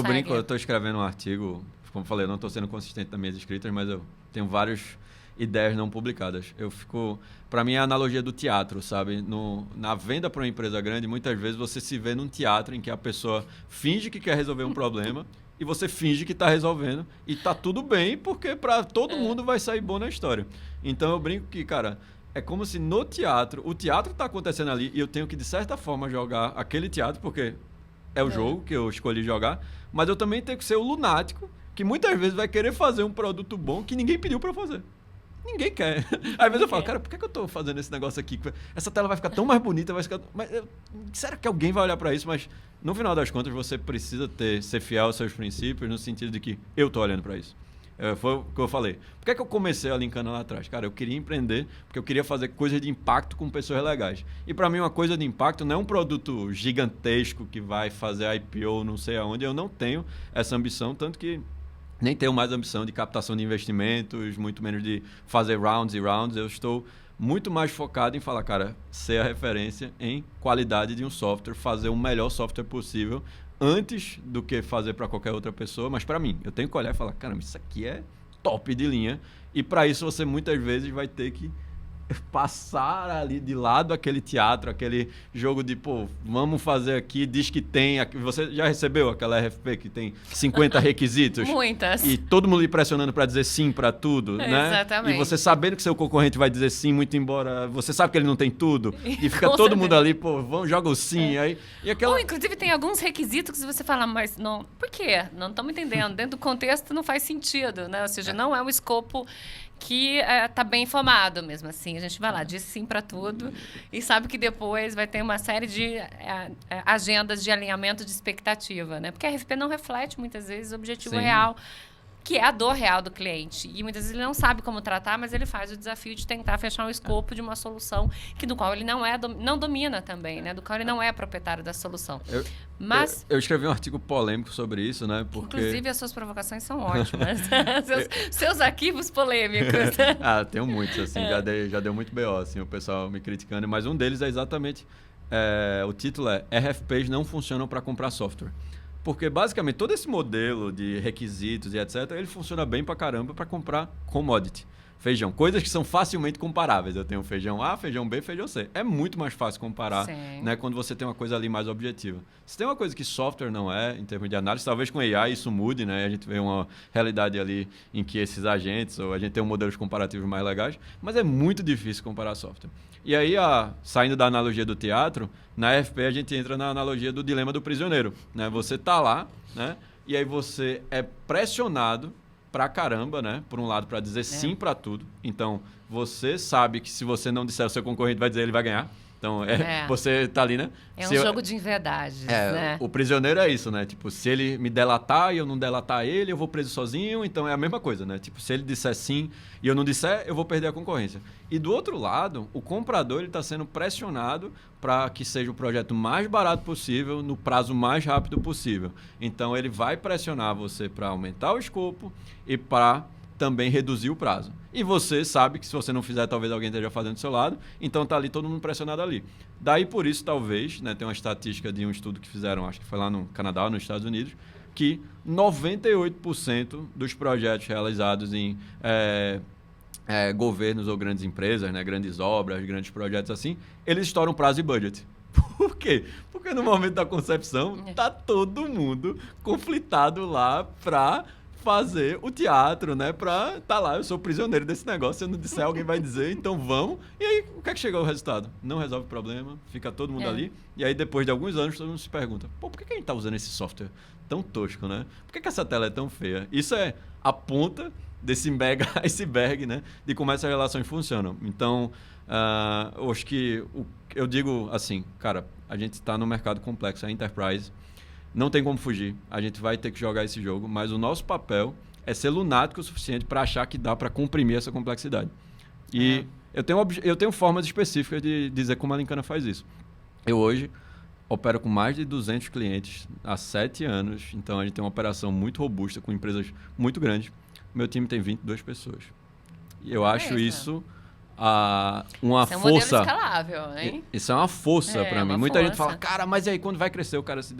brinco, eu estou escrevendo um artigo, como falei, eu não estou sendo consistente nas minhas escritas, mas eu tenho várias ideias não publicadas. Para mim, é a analogia do teatro, sabe? Na venda para uma empresa grande, muitas vezes você se vê num teatro em que a pessoa finge que quer resolver um problema e você finge que está resolvendo e está tudo bem, porque para todo mundo vai sair bom na história. Então, eu brinco que, cara, é como se no teatro, o teatro está acontecendo ali e eu tenho que, de certa forma, jogar aquele teatro, porque é o jogo que eu escolhi jogar, mas eu também tenho que ser o lunático que muitas vezes vai querer fazer um produto bom que ninguém pediu para fazer. Ninguém quer. Às vezes eu falo, cara, por que eu tô fazendo esse negócio aqui? Essa tela vai ficar tão mais bonita, será que alguém vai olhar para isso? Mas, no final das contas, você precisa ser fiel aos seus princípios, no sentido de que eu tô olhando para isso. Foi o que eu falei. Por que eu comecei a Linkana lá atrás? Cara, eu queria empreender, porque eu queria fazer coisas de impacto com pessoas legais. E para mim, uma coisa de impacto não é um produto gigantesco que vai fazer IPO não sei aonde. Eu não tenho essa ambição, tanto que nem tenho mais ambição de captação de investimentos, muito menos de fazer rounds e rounds. Eu estou muito mais focado em falar, cara, ser a referência em qualidade de um software, fazer o melhor software possível antes do que fazer para qualquer outra pessoa. Mas para mim, eu tenho que olhar e falar, caramba, isso aqui é top de linha. E para isso você muitas vezes vai ter que passar ali de lado aquele teatro, aquele jogo de, vamos fazer aqui, diz que tem... Você já recebeu aquela RFP que tem 50 requisitos? Muitas. E todo mundo lhe pressionando para dizer sim para tudo, né? Exatamente. E você sabendo que seu concorrente vai dizer sim, muito embora... Você sabe que ele não tem tudo. E fica todo mundo ali, joga o sim. Aí, e aquela... Ou, inclusive, tem alguns requisitos que você fala, mas não... Por quê? Não estamos entendendo. Dentro do contexto não faz sentido, né? Ou seja, não é um escopo que está bem informado mesmo assim. A gente vai lá, diz sim para tudo e sabe que depois vai ter uma série de agendas de alinhamento de expectativa, né? Porque a RFP não reflete, muitas vezes, o objetivo real, que é a dor real do cliente. E muitas vezes ele não sabe como tratar, mas ele faz o desafio de tentar fechar um escopo de uma solução do qual ele não domina também, né? Do qual ele não é proprietário da solução. Eu escrevi um artigo polêmico sobre isso, né? Porque... Inclusive, as suas provocações são ótimas. seus arquivos polêmicos. Tenho muitos, assim. Já deu muito BO, assim, o pessoal me criticando. Mas um deles é exatamente... o título é RFPs não funcionam para comprar software. Porque, basicamente, todo esse modelo de requisitos e etc., ele funciona bem pra caramba para comprar commodity. Feijão. Coisas que são facilmente comparáveis. Eu tenho feijão A, feijão B, feijão C. É muito mais fácil comparar, né, quando você tem uma coisa ali mais objetiva. Se tem uma coisa que software não é, em termos de análise, talvez com AI isso mude, né? A gente vê uma realidade ali em que esses agentes, ou a gente tem modelos comparativos mais legais, mas é muito difícil comparar software. E aí, saindo da analogia do teatro, na FP a gente entra na analogia do dilema do prisioneiro, né? Você tá lá, né? E aí você é pressionado pra caramba, né? Por um lado, para dizer sim para tudo. Então, você sabe que se você não disser, o seu concorrente vai dizer, ele vai ganhar. Então, você tá ali, né? É um jogo de inverdades, né? O prisioneiro é isso, né? Tipo, se ele me delatar e eu não delatar ele, eu vou preso sozinho. Então, é a mesma coisa, né? Tipo, se ele disser sim e eu não disser, eu vou perder a concorrência. E do outro lado, o comprador, ele tá sendo pressionado para que seja o projeto mais barato possível, no prazo mais rápido possível. Então, ele vai pressionar você para aumentar o escopo e para também reduzir o prazo. E você sabe que se você não fizer, talvez alguém esteja fazendo do seu lado, então tá ali todo mundo pressionado ali. Daí por isso, talvez, né, tem uma estatística de um estudo que fizeram, acho que foi lá no Canadá ou nos Estados Unidos, que 98% dos projetos realizados em governos ou grandes empresas, né, grandes obras, grandes projetos assim, eles estouram prazo e budget. Por quê? Porque no momento da concepção tá todo mundo conflitado lá para fazer o teatro, né? Pra tá lá, eu sou prisioneiro desse negócio, se eu não disser, alguém vai dizer, então vamos. E aí, o que é que chegou o resultado? Não resolve o problema, fica todo mundo ali. E aí, depois de alguns anos, todo mundo se pergunta, pô, por que a gente tá usando esse software tão tosco, né? Por que essa tela é tão feia? Isso é a ponta desse mega iceberg, né? De como essas relações funcionam. Então, eu acho que eu digo assim, cara, a gente está no mercado complexo, é enterprise, não tem como fugir, a gente vai ter que jogar esse jogo, mas o nosso papel é ser lunático o suficiente para achar que dá para comprimir essa complexidade. E eu tenho formas específicas de dizer como a Lincana faz isso. Eu hoje opero com mais de 200 clientes há 7 anos, então a gente tem uma operação muito robusta com empresas muito grandes. Meu time tem 22 pessoas. E eu acho isso uma isso é um força. Modelo escalável, hein? Isso é uma força para mim. Muita gente fala, cara, mas e aí quando vai crescer? O cara, se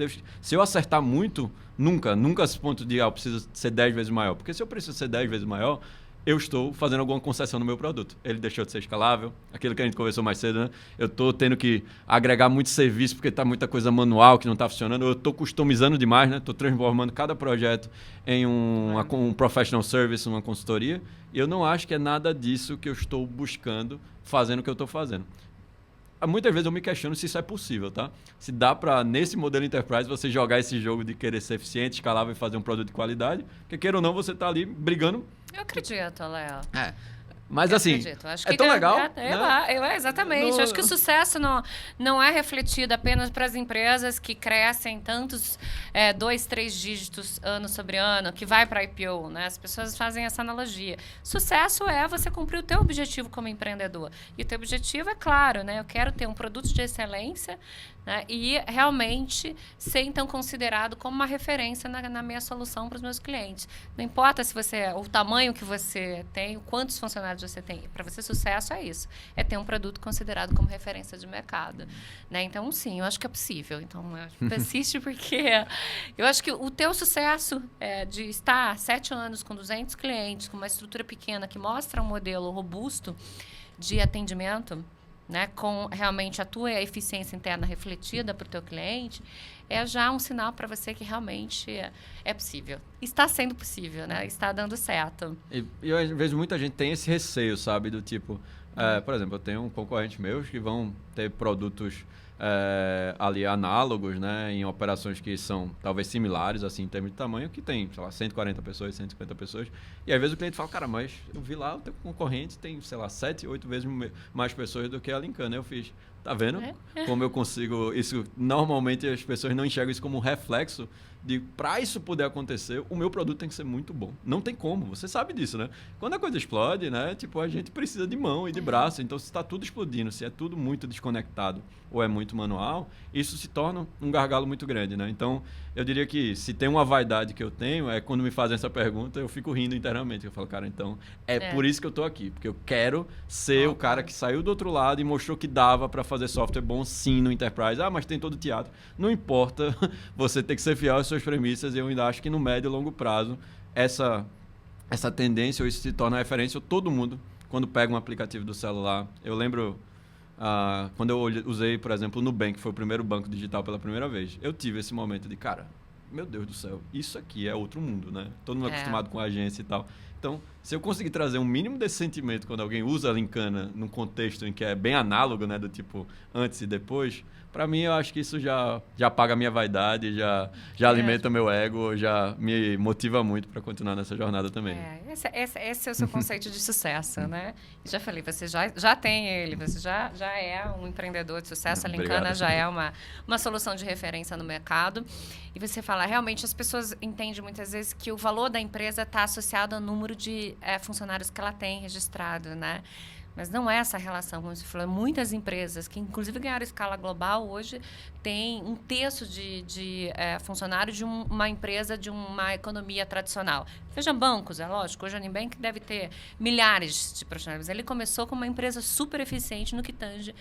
eu acertar muito, nunca esse ponto de eu preciso ser 10 vezes maior. Porque se eu preciso ser 10 vezes maior, eu estou fazendo alguma concessão no meu produto. Ele deixou de ser escalável, aquilo que a gente conversou mais cedo, né? Eu estou tendo que agregar muito serviço porque está muita coisa manual que não está funcionando. Eu estou customizando demais, né? Estou transformando cada projeto em um professional service, uma consultoria. E eu não acho que é nada disso que eu estou buscando, fazendo o que eu estou fazendo. Muitas vezes eu me questiono se isso é possível, tá? Se dá para, nesse modelo enterprise, você jogar esse jogo de querer ser eficiente, escalável e fazer um produto de qualidade, porque queira ou não, você está ali brigando. Eu acredito, Léo. Mas assim, acho que é tão legal. Exatamente. Acho que o sucesso não é refletido apenas para as empresas que crescem tantos 2, 3 dígitos ano sobre ano, que vai para a IPO, né? As pessoas fazem essa analogia. Sucesso é você cumprir o teu objetivo como empreendedor. E o teu objetivo é claro, né? Eu quero ter um produto de excelência, né? E realmente ser então considerado como uma referência na minha solução para os meus clientes. Não importa se o tamanho que você tem, quantos funcionários você tem. Para você, sucesso é isso. É ter um produto considerado como referência de mercado. Né? Então, sim, eu acho que é possível. Então, persiste porque eu acho que o teu sucesso de estar 7 anos com 200 clientes, com uma estrutura pequena que mostra um modelo robusto de atendimento, né, com realmente a tua eficiência interna refletida para o teu cliente, é já um sinal para você que realmente é possível. Está sendo possível, né? Está dando certo. E eu vejo muita gente tem esse receio, sabe? Do tipo, por exemplo, eu tenho um concorrente meus que vão ter produtos ali análogos, né, em operações que são talvez similares, assim, em termos de tamanho, que tem, sei lá, 140 pessoas, 150 pessoas. E às vezes o cliente fala, cara, mas eu vi lá, o teu concorrente tem, sei lá, 7, 8 vezes mais pessoas do que a Lincana. Eu fiz, tá vendo? Como eu consigo... Isso, normalmente as pessoas não enxergam isso como um reflexo de, para isso poder acontecer, o meu produto tem que ser muito bom. Não tem como, você sabe disso, né? Quando a coisa explode, né? Tipo, a gente precisa de mão e de braço. Então, se está tudo explodindo, se é tudo muito desconectado ou é muito manual, isso se torna um gargalo muito grande, né? Então, eu diria que se tem uma vaidade que eu tenho, é quando me fazem essa pergunta, eu fico rindo internamente. Eu falo, cara, então, por isso que eu tô aqui. Porque eu quero ser o cara que saiu do outro lado e mostrou que dava para fazer software bom sim no Enterprise. Mas tem todo o teatro. Não importa, você tem que ser fiel às suas premissas. E eu ainda acho que no médio e longo prazo, essa tendência, ou isso se torna referência. Todo mundo, quando pega um aplicativo do celular, eu lembro... quando eu usei, por exemplo, o Nubank, que foi o primeiro banco digital pela primeira vez, eu tive esse momento de, cara, meu Deus do céu, isso aqui é outro mundo, né? Todo mundo é acostumado com a agência e tal. Então, se eu conseguir trazer um mínimo desse sentimento quando alguém usa a Lincana num contexto em que é bem análogo, né? Do tipo, antes e depois, para mim, eu acho que isso já paga a minha vaidade, já alimenta meu ego, já me motiva muito para continuar nessa jornada também. Esse é o seu conceito de sucesso, né? Já falei, você já tem ele, você já é um empreendedor de sucesso. A Lincana já é uma solução de referência no mercado. E você fala, realmente, as pessoas entendem muitas vezes que o valor da empresa está associado ao número de funcionários que ela tem registrado, né? Mas não é essa relação, como você falou. Muitas empresas, que inclusive ganharam escala global, hoje têm um terço de funcionários de uma empresa de uma economia tradicional. Veja bancos, é lógico. Hoje a Nubank deve ter milhares de profissionais. Ele começou com uma empresa super eficiente no que tange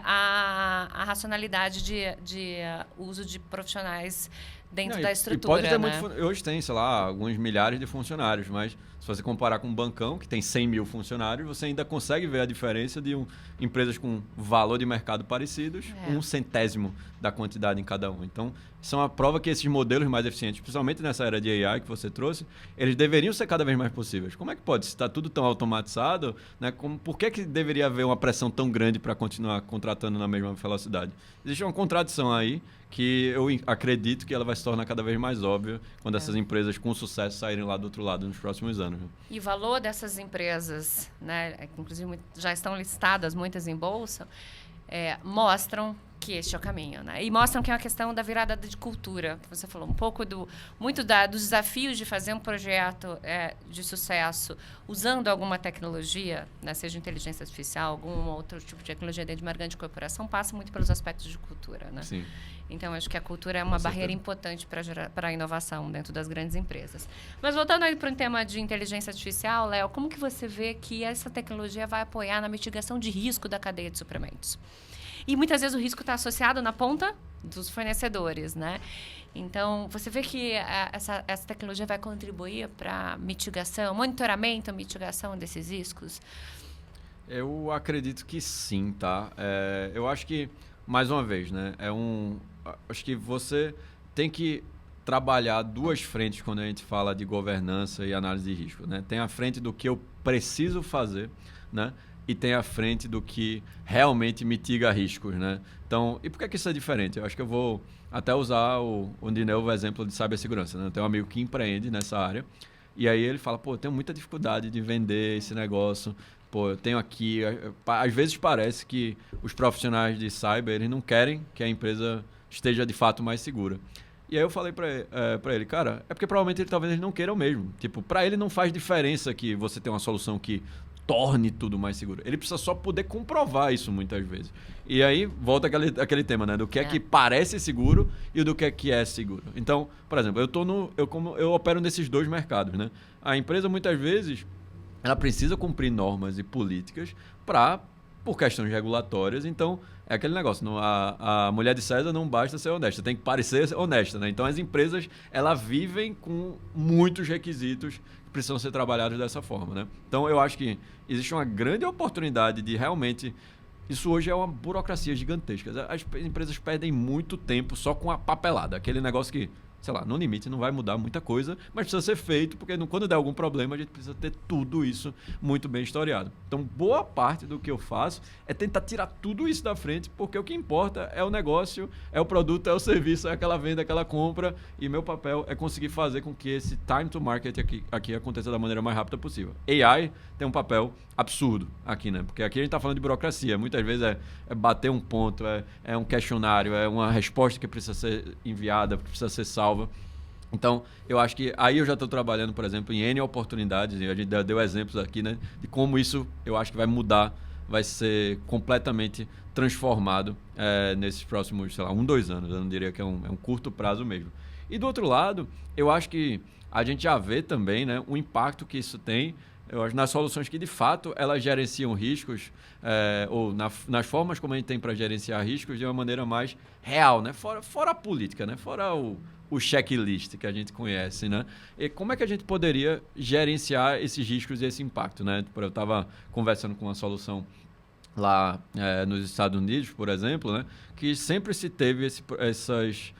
a racionalidade de uso de profissionais dentro da estrutura. E pode ter hoje tem, sei lá, alguns milhares de funcionários, mas Se você comparar com um bancão, que tem 100 mil funcionários, você ainda consegue ver a diferença de empresas com valor de mercado parecidos, um centésimo da quantidade em cada um. Então, isso é uma prova que esses modelos mais eficientes, principalmente nessa era de AI que você trouxe, eles deveriam ser cada vez mais possíveis. Como é que pode? Se está tudo tão automatizado, né, por que deveria haver uma pressão tão grande para continuar contratando na mesma velocidade? Existe uma contradição aí que eu acredito que ela vai se tornar cada vez mais óbvia quando essas empresas com sucesso saírem lá do outro lado nos próximos anos. E o valor dessas empresas, né, inclusive já estão listadas muitas em bolsa, mostram que este é o caminho, né? E mostram que é uma questão da virada de cultura, que você falou, um pouco dos desafios de fazer um projeto de sucesso usando alguma tecnologia, né, seja inteligência artificial, algum outro tipo de tecnologia dentro de uma grande corporação, passa muito pelos aspectos de cultura, né? Sim. Então, acho que a cultura é uma barreira importante para a inovação dentro das grandes empresas. Mas voltando aí para o tema de inteligência artificial, Léo, como que você vê que essa tecnologia vai apoiar na mitigação de risco da cadeia de suprimentos? E muitas vezes o risco está associado na ponta dos fornecedores, né? Então, você vê que essa tecnologia vai contribuir para mitigação, monitoramento, mitigação desses riscos? Eu acredito que sim, tá? Eu acho que, mais uma vez, né? Acho que você tem que trabalhar duas frentes quando a gente fala de governança e análise de risco, né? Tem a frente do que eu preciso fazer, né? E tem a frente do que realmente mitiga riscos, né? Então, e por que isso é diferente? Eu acho que eu vou até usar de novo o exemplo de cibersegurança, né? Eu tenho um amigo que empreende nessa área e aí ele fala, eu tenho muita dificuldade de vender esse negócio, eu tenho aqui... Às vezes parece que os profissionais de cyber, eles não querem que a empresa esteja de fato mais segura. E aí eu falei para ele, cara, é porque provavelmente talvez eles não queiram mesmo. Tipo, para ele não faz diferença que você tenha uma solução que torne tudo mais seguro. Ele precisa só poder comprovar isso muitas vezes. E aí volta aquele tema, né? Do que é que parece seguro e do que é seguro. Então, por exemplo, eu opero nesses dois mercados, né? A empresa muitas vezes ela precisa cumprir normas e políticas por questões regulatórias. Então, é aquele negócio, a mulher de César não basta ser honesta, tem que parecer honesta, né? Então, as empresas, elas vivem com muitos requisitos que precisam ser trabalhados dessa forma, né? Então, eu acho que existe uma grande oportunidade de realmente... Isso hoje é uma burocracia gigantesca. As empresas perdem muito tempo só com a papelada, aquele negócio que... sei lá, no limite não vai mudar muita coisa, mas precisa ser feito, porque quando der algum problema, a gente precisa ter tudo isso muito bem historiado. Então, boa parte do que eu faço é tentar tirar tudo isso da frente, porque o que importa é o negócio, é o produto, é o serviço, é aquela venda, aquela compra, e meu papel é conseguir fazer com que esse time to market aqui aconteça da maneira mais rápida possível. AI tem um papel absurdo aqui, né? Porque aqui a gente está falando de burocracia, muitas vezes é bater um ponto, é um questionário, é uma resposta que precisa ser enviada, que precisa ser salva. Então, eu acho que aí eu já estou trabalhando, por exemplo, em N oportunidades, e a gente deu exemplos aqui, né, de como isso eu acho que vai mudar, vai ser completamente transformado nesses próximos, 2 anos. Eu não diria que é um curto prazo mesmo. E do outro lado, eu acho que a gente já vê também, né, o impacto que isso tem, eu acho, nas soluções que, de fato, elas gerenciam riscos, ou nas formas como a gente tem para gerenciar riscos de uma maneira mais real, né? Fora a política, né? Fora o checklist que a gente conhece, né? E como é que a gente poderia gerenciar esses riscos e esse impacto, né? Eu estava conversando com uma solução lá nos Estados Unidos, por exemplo, né? Que sempre se teve essas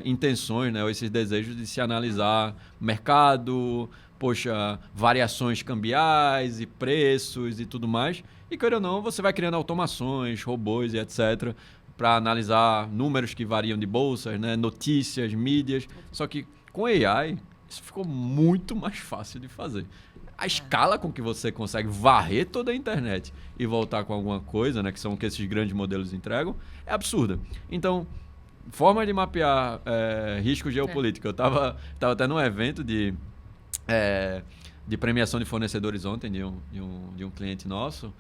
intenções, né? Ou esses desejos de se analisar mercado, variações cambiais e preços e tudo mais. E, queira ou não, você vai criando automações, robôs e etc., para analisar números que variam de bolsas, né? Notícias, mídias. Só que com AI, isso ficou muito mais fácil de fazer. A escala com que você consegue varrer toda a internet e voltar com alguma coisa, né? Que são o que esses grandes modelos entregam, é absurda. Então, forma de mapear risco geopolítico. Eu estava até num evento de premiação de fornecedores ontem de um cliente nosso,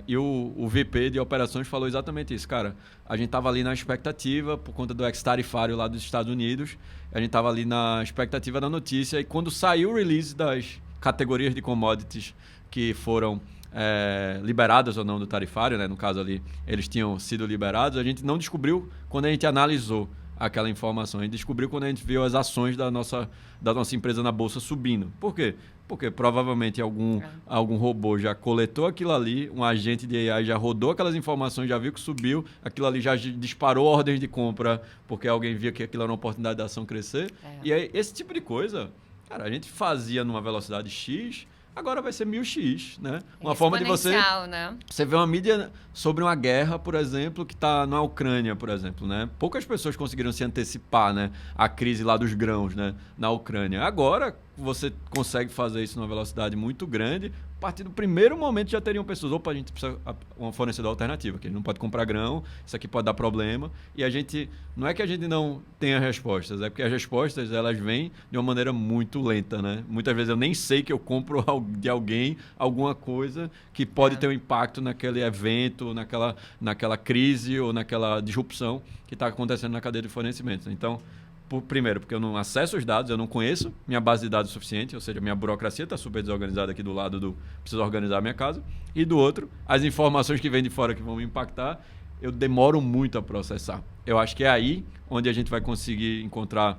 e o VP de operações falou exatamente isso. Cara, a gente estava ali na expectativa por conta do ex-tarifário lá dos Estados Unidos, a gente estava ali na expectativa da notícia, e quando saiu o release das categorias de commodities que foram liberadas ou não do tarifário, né? No caso ali, eles tinham sido liberados, a gente não descobriu quando a gente analisou aquela informação. A gente descobriu quando a gente viu as ações da nossa empresa na bolsa subindo. Por quê? Porque provavelmente algum robô já coletou aquilo ali, um agente de AI já rodou aquelas informações, já viu que subiu, aquilo ali já disparou ordens de compra, porque alguém via que aquilo era uma oportunidade da ação crescer. E aí, esse tipo de coisa, cara, a gente fazia numa velocidade X, agora vai ser 1000x, né? Uma forma de você... né? Você vê uma mídia sobre uma guerra, por exemplo, que está na Ucrânia, por exemplo, né? Poucas pessoas conseguiram se antecipar, né? A crise lá dos grãos, né? Na Ucrânia. Agora, você consegue fazer isso numa velocidade muito grande. A partir do primeiro momento já teriam pessoas, opa, a gente precisa de uma fornecedor alternativa, que a gente não pode comprar grão, isso aqui pode dar problema. E a gente, não é que a gente não tenha respostas, é porque as respostas, elas vêm de uma maneira muito lenta, né? Muitas vezes eu nem sei que eu compro de alguém alguma coisa que pode ter um impacto naquele evento, naquela crise ou naquela disrupção que está acontecendo na cadeia de fornecimento. Então, primeiro, porque eu não acesso os dados, eu não conheço minha base de dados suficiente, ou seja, minha burocracia está super desorganizada aqui do lado do preciso organizar a minha casa. E do outro, as informações que vêm de fora que vão me impactar, eu demoro muito a processar. Eu acho que é aí onde a gente vai conseguir encontrar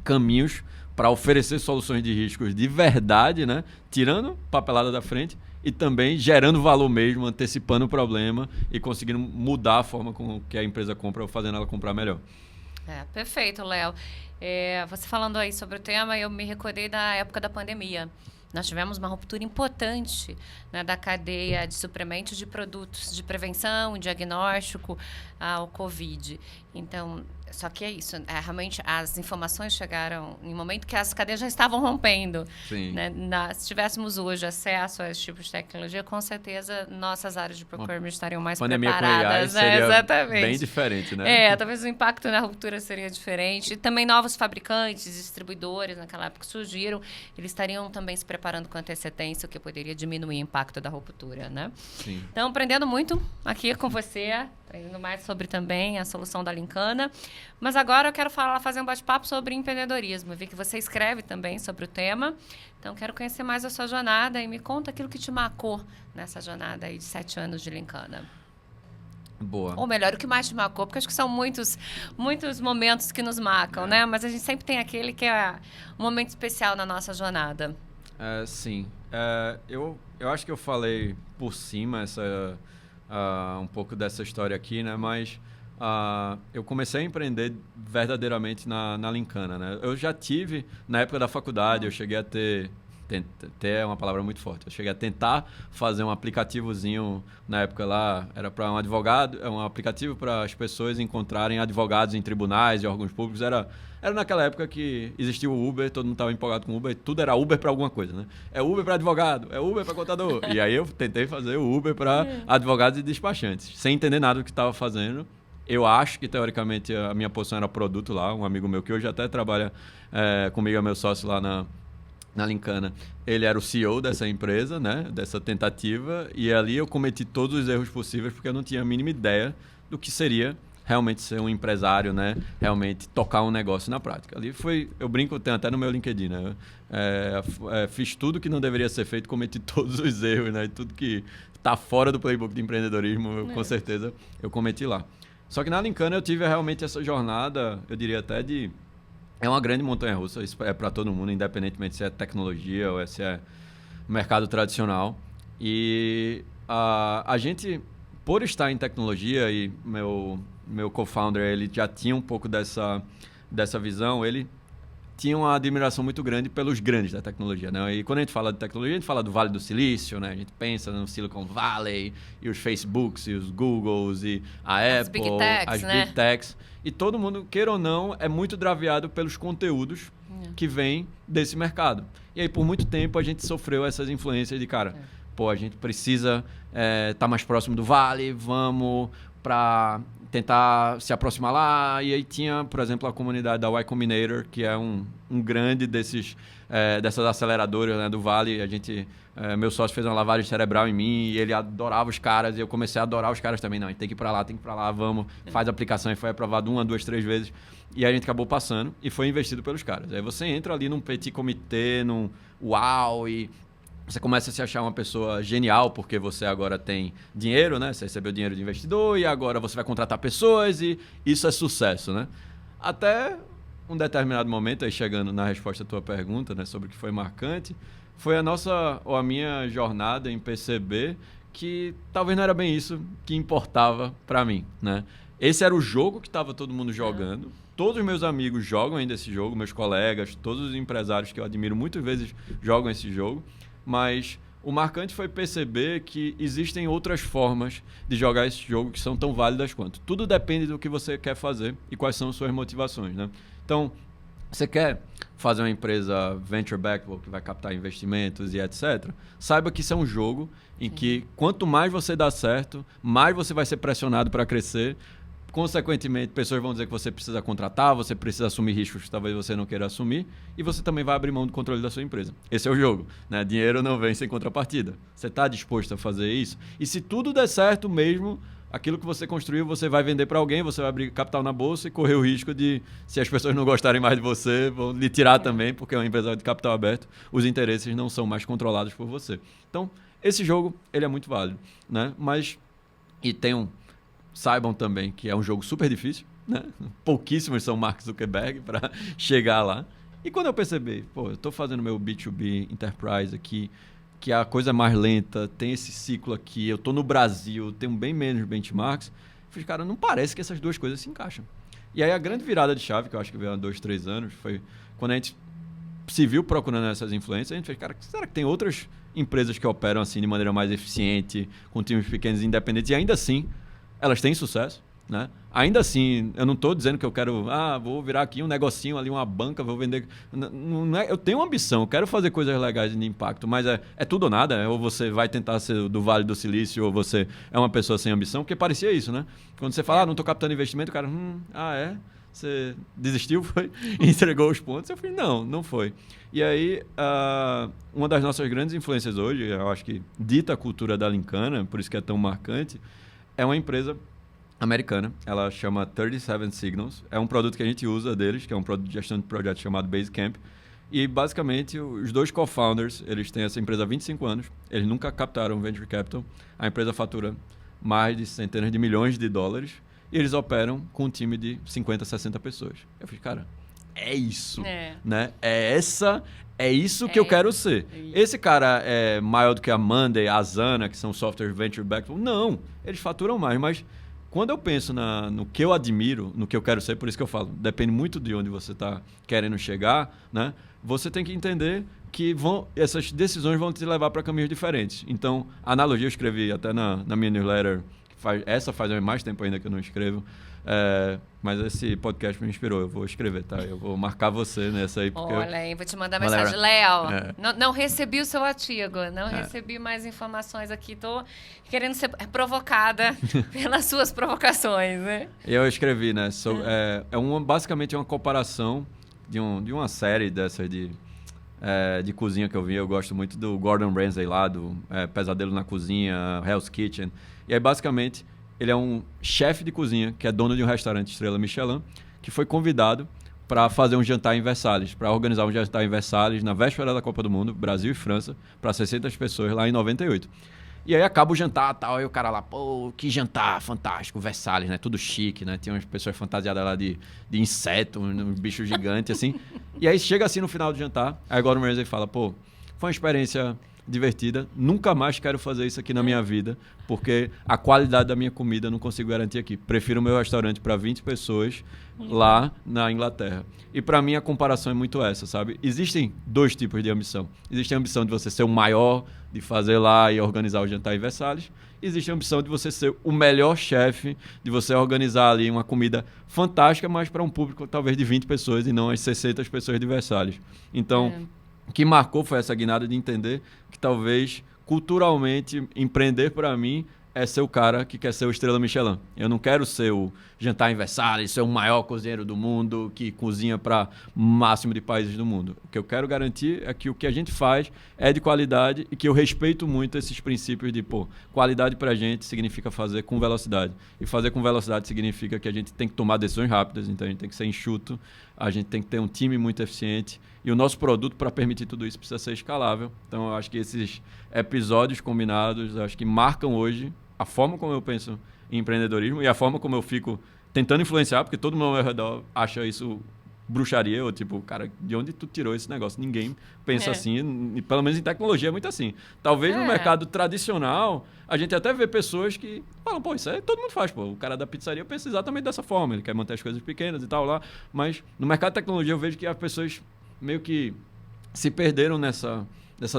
caminhos para oferecer soluções de riscos de verdade, né? Tirando papelada da frente e também gerando valor mesmo, antecipando o problema e conseguindo mudar a forma com que a empresa compra ou fazendo ela comprar melhor. Perfeito, Léo. Você falando aí sobre o tema, eu me recordei da época da pandemia. Nós tivemos uma ruptura importante, né, da cadeia de suprimentos de produtos de prevenção, diagnóstico ao Covid. Então, só que é isso, realmente as informações chegaram em um momento que as cadeias já estavam rompendo. Sim. Né? Se tivéssemos hoje acesso a esse tipo de tecnologia, com certeza nossas áreas de procurement estariam mais preparadas. Pandemia com AI seria exatamente. Bem diferente, né? Talvez o impacto na ruptura seria diferente. E também novos fabricantes, distribuidores, naquela época surgiram, eles estariam também se preparando com antecedência, o que poderia diminuir o impacto da ruptura, né? Sim. Então, aprendendo muito aqui com você, aprendendo mais sobre também a solução da Lincana. Mas agora eu quero fazer um bate-papo sobre empreendedorismo. Eu vi que você escreve também sobre o tema. Então, quero conhecer mais a sua jornada e me conta aquilo que te marcou nessa jornada aí de 7 anos de Lincana. Boa. Ou melhor, o que mais te marcou? Porque acho que são muitos momentos que nos marcam, né? Mas a gente sempre tem aquele que é um momento especial na nossa jornada. Sim. Eu acho que eu falei por cima um pouco dessa história aqui, né? Mas eu comecei a empreender verdadeiramente na Lincana, né? Eu já tive, na época da faculdade, eu cheguei a ter é uma palavra muito forte. Eu cheguei a tentar fazer um aplicativozinho, na época lá, era para um advogado, um aplicativo para as pessoas encontrarem advogados em tribunais e órgãos públicos. Era naquela época que existia o Uber, todo mundo estava empolgado com o Uber, tudo era Uber para alguma coisa, né? É Uber para advogado, é Uber para contador. E aí eu tentei fazer o Uber para advogados e despachantes, sem entender nada do que estava fazendo. Eu acho que, teoricamente, a minha posição era produto lá. Um amigo meu que hoje até trabalha comigo, é meu sócio lá na Lincana. Ele era o CEO dessa empresa, né? Dessa tentativa. E ali eu cometi todos os erros possíveis porque eu não tinha a mínima ideia do que seria realmente ser um empresário, né? Realmente tocar um negócio na prática. Ali eu brinco, tem até no meu LinkedIn, né? Fiz tudo que não deveria ser feito, cometi todos os erros, né? Tudo que está fora do playbook de empreendedorismo, com certeza, eu cometi lá. Só que na Lincana eu tive realmente essa jornada, eu diria até é uma grande montanha-russa, isso é para todo mundo, independentemente se é tecnologia ou se é mercado tradicional. E a gente, por estar em tecnologia, e meu co-founder, ele já tinha um pouco dessa visão, ele tinha uma admiração muito grande pelos grandes da tecnologia, né? E quando a gente fala de tecnologia, a gente fala do Vale do Silício, né? A gente pensa no Silicon Valley, e os Facebooks, e os Googles, e a Apple, as Big Techs. E todo mundo, queira ou não, é muito draveado pelos conteúdos que vêm desse mercado. E aí, por muito tempo, a gente sofreu essas influências de, a gente precisa estar mais próximo do Vale, vamos para tentar se aproximar lá. E aí tinha, por exemplo, a comunidade da Y Combinator, que é um grande dessas aceleradoras, né, do Vale. Meu sócio fez uma lavagem cerebral em mim e ele adorava os caras e eu comecei a adorar os caras também. Não, a gente tem que ir para lá, vamos, faz a aplicação. E foi aprovado 1, 2, 3 vezes. E aí a gente acabou passando e foi investido pelos caras. Aí você entra ali num petit comitê, num uau, e você começa a se achar uma pessoa genial porque você agora tem dinheiro, né? Você recebeu dinheiro de investidor e agora você vai contratar pessoas e isso é sucesso, né? Até um determinado momento, aí chegando na resposta à tua pergunta, né, sobre o que foi marcante, foi a minha jornada em perceber que talvez não era bem isso que importava para mim, né? Esse era o jogo que estava todo mundo jogando. Todos os meus amigos jogam ainda esse jogo, meus colegas, todos os empresários que eu admiro muitas vezes jogam esse jogo, mas o marcante foi perceber que existem outras formas de jogar esse jogo que são tão válidas quanto. Tudo depende do que você quer fazer e quais são as suas motivações, né? Então, você quer fazer uma empresa venture backable que vai captar investimentos e etc. Saiba que isso é um jogo em que quanto mais você dá certo, mais você vai ser pressionado para crescer. Consequentemente, pessoas vão dizer que você precisa contratar, você precisa assumir riscos que talvez você não queira assumir e você também vai abrir mão do controle da sua empresa. Esse é o jogo, né? Dinheiro não vem sem contrapartida. Você está disposto a fazer isso? E se tudo der certo mesmo, aquilo que você construiu, você vai vender para alguém, você vai abrir capital na bolsa e correr o risco de, se as pessoas não gostarem mais de você, vão lhe tirar também, porque é uma empresa de capital aberto, os interesses não são mais controlados por você. Então, esse jogo, ele é muito válido, né? Mas, saibam também que é um jogo super difícil, né? Pouquíssimos são Mark Zuckerberg para chegar lá. E quando eu percebi, eu estou fazendo meu B2B Enterprise aqui, que a coisa é mais lenta, tem esse ciclo aqui, eu estou no Brasil, tenho bem menos benchmarks, eu falei, cara, não parece que essas duas coisas se encaixam. E aí a grande virada de chave, que eu acho que veio há 2, 3 anos, foi quando a gente se viu procurando essas influências, a gente fez, cara, será que tem outras empresas que operam assim de maneira mais eficiente, com times pequenos e independentes, e ainda assim elas têm sucesso, né? Ainda assim, eu não estou dizendo que eu quero, vou virar aqui um negocinho ali, uma banca, vou vender. Não é, eu tenho uma ambição, eu quero fazer coisas legais de impacto, mas é tudo ou nada, ou você vai tentar ser do Vale do Silício, ou você é uma pessoa sem ambição, porque parecia isso, né? Quando você fala, não estou captando investimento, o cara, você desistiu, foi? Entregou os pontos. Eu falei, não foi. E aí, uma das nossas grandes influências hoje, eu acho que dita a cultura da Lincana, por isso que é tão marcante, é uma empresa americana, ela chama 37 Signals, é um produto que a gente usa deles, que é um produto de gestão de projetos chamado Basecamp, e basicamente os dois co-founders, eles têm essa empresa há 25 anos, eles nunca captaram venture capital, a empresa fatura mais de centenas de milhões de dólares, e eles operam com um time de 50, 60 pessoas. Eu falei, cara, é isso, né? É isso que eu quero ser. Esse cara é maior do que a Monday, a Asana, que são software venture backable? Não, eles faturam mais, mas quando eu penso no que eu admiro, no que eu quero ser, por isso que eu falo, depende muito de onde você está querendo chegar, né? Você tem que entender que essas decisões vão te levar para caminhos diferentes. Então, a analogia eu escrevi até na minha newsletter, faz mais tempo ainda que eu não escrevo, mas esse podcast me inspirou, eu vou escrever, tá? Eu vou marcar você nessa aí. Porque olha aí, vou te mandar mensagem. Léo, não recebi o seu artigo, não recebi mais informações aqui, tô querendo ser provocada pelas suas provocações, né? Eu escrevi, né? Basicamente uma comparação de uma série dessas de cozinha que eu vi. Eu gosto muito do Gordon Ramsay lá, do Pesadelo na Cozinha, Hell's Kitchen. E aí, basicamente, ele é um chefe de cozinha, que é dono de um restaurante estrela Michelin, que foi convidado para fazer um jantar em Versalhes, para organizar um jantar em Versalhes na véspera da Copa do Mundo, Brasil e França, para 600 pessoas lá em 98. E aí acaba o jantar e tal, aí o cara lá, que jantar fantástico, Versalhes, né? Tudo chique, né? Tinha umas pessoas fantasiadas lá de inseto, um bicho gigante, assim. E aí chega assim no final do jantar, aí Gordon Ramsay fala, foi uma experiência divertida, nunca mais quero fazer isso aqui na minha vida, porque a qualidade da minha comida eu não consigo garantir aqui. Prefiro o meu restaurante para 20 pessoas lá na Inglaterra. E para mim a comparação é muito essa, sabe? Existem dois tipos de ambição. Existe a ambição de você ser o maior, de fazer lá e organizar o jantar em Versalhes. Existe a ambição de você ser o melhor chefe, de você organizar ali uma comida fantástica, mas para um público talvez de 20 pessoas e não as 600 pessoas de Versalhes. Então, o que marcou foi essa guinada de entender que talvez culturalmente empreender para mim é ser o cara que quer ser o Estrela Michelin. Eu não quero ser o jantar em Versalhes, ser o maior cozinheiro do mundo que cozinha para o máximo de países do mundo. O que eu quero garantir é que o que a gente faz é de qualidade e que eu respeito muito esses princípios de, qualidade para a gente significa fazer com velocidade. E fazer com velocidade significa que a gente tem que tomar decisões rápidas, então a gente tem que ser enxuto, a gente tem que ter um time muito eficiente e o nosso produto, para permitir tudo isso, precisa ser escalável. Então, eu acho que esses episódios combinados, acho que marcam hoje a forma como eu penso em empreendedorismo e a forma como eu fico tentando influenciar, porque todo mundo ao meu redor acha isso bruxaria, ou tipo, cara, de onde tu tirou esse negócio? Ninguém pensa assim, e pelo menos em tecnologia é muito assim. Talvez no mercado tradicional, a gente até vê pessoas que falam, pô, isso aí todo mundo faz, pô. O cara da pizzaria pensa exatamente dessa forma, ele quer manter as coisas pequenas e tal lá, mas no mercado de tecnologia eu vejo que as pessoas meio que se perderam nessa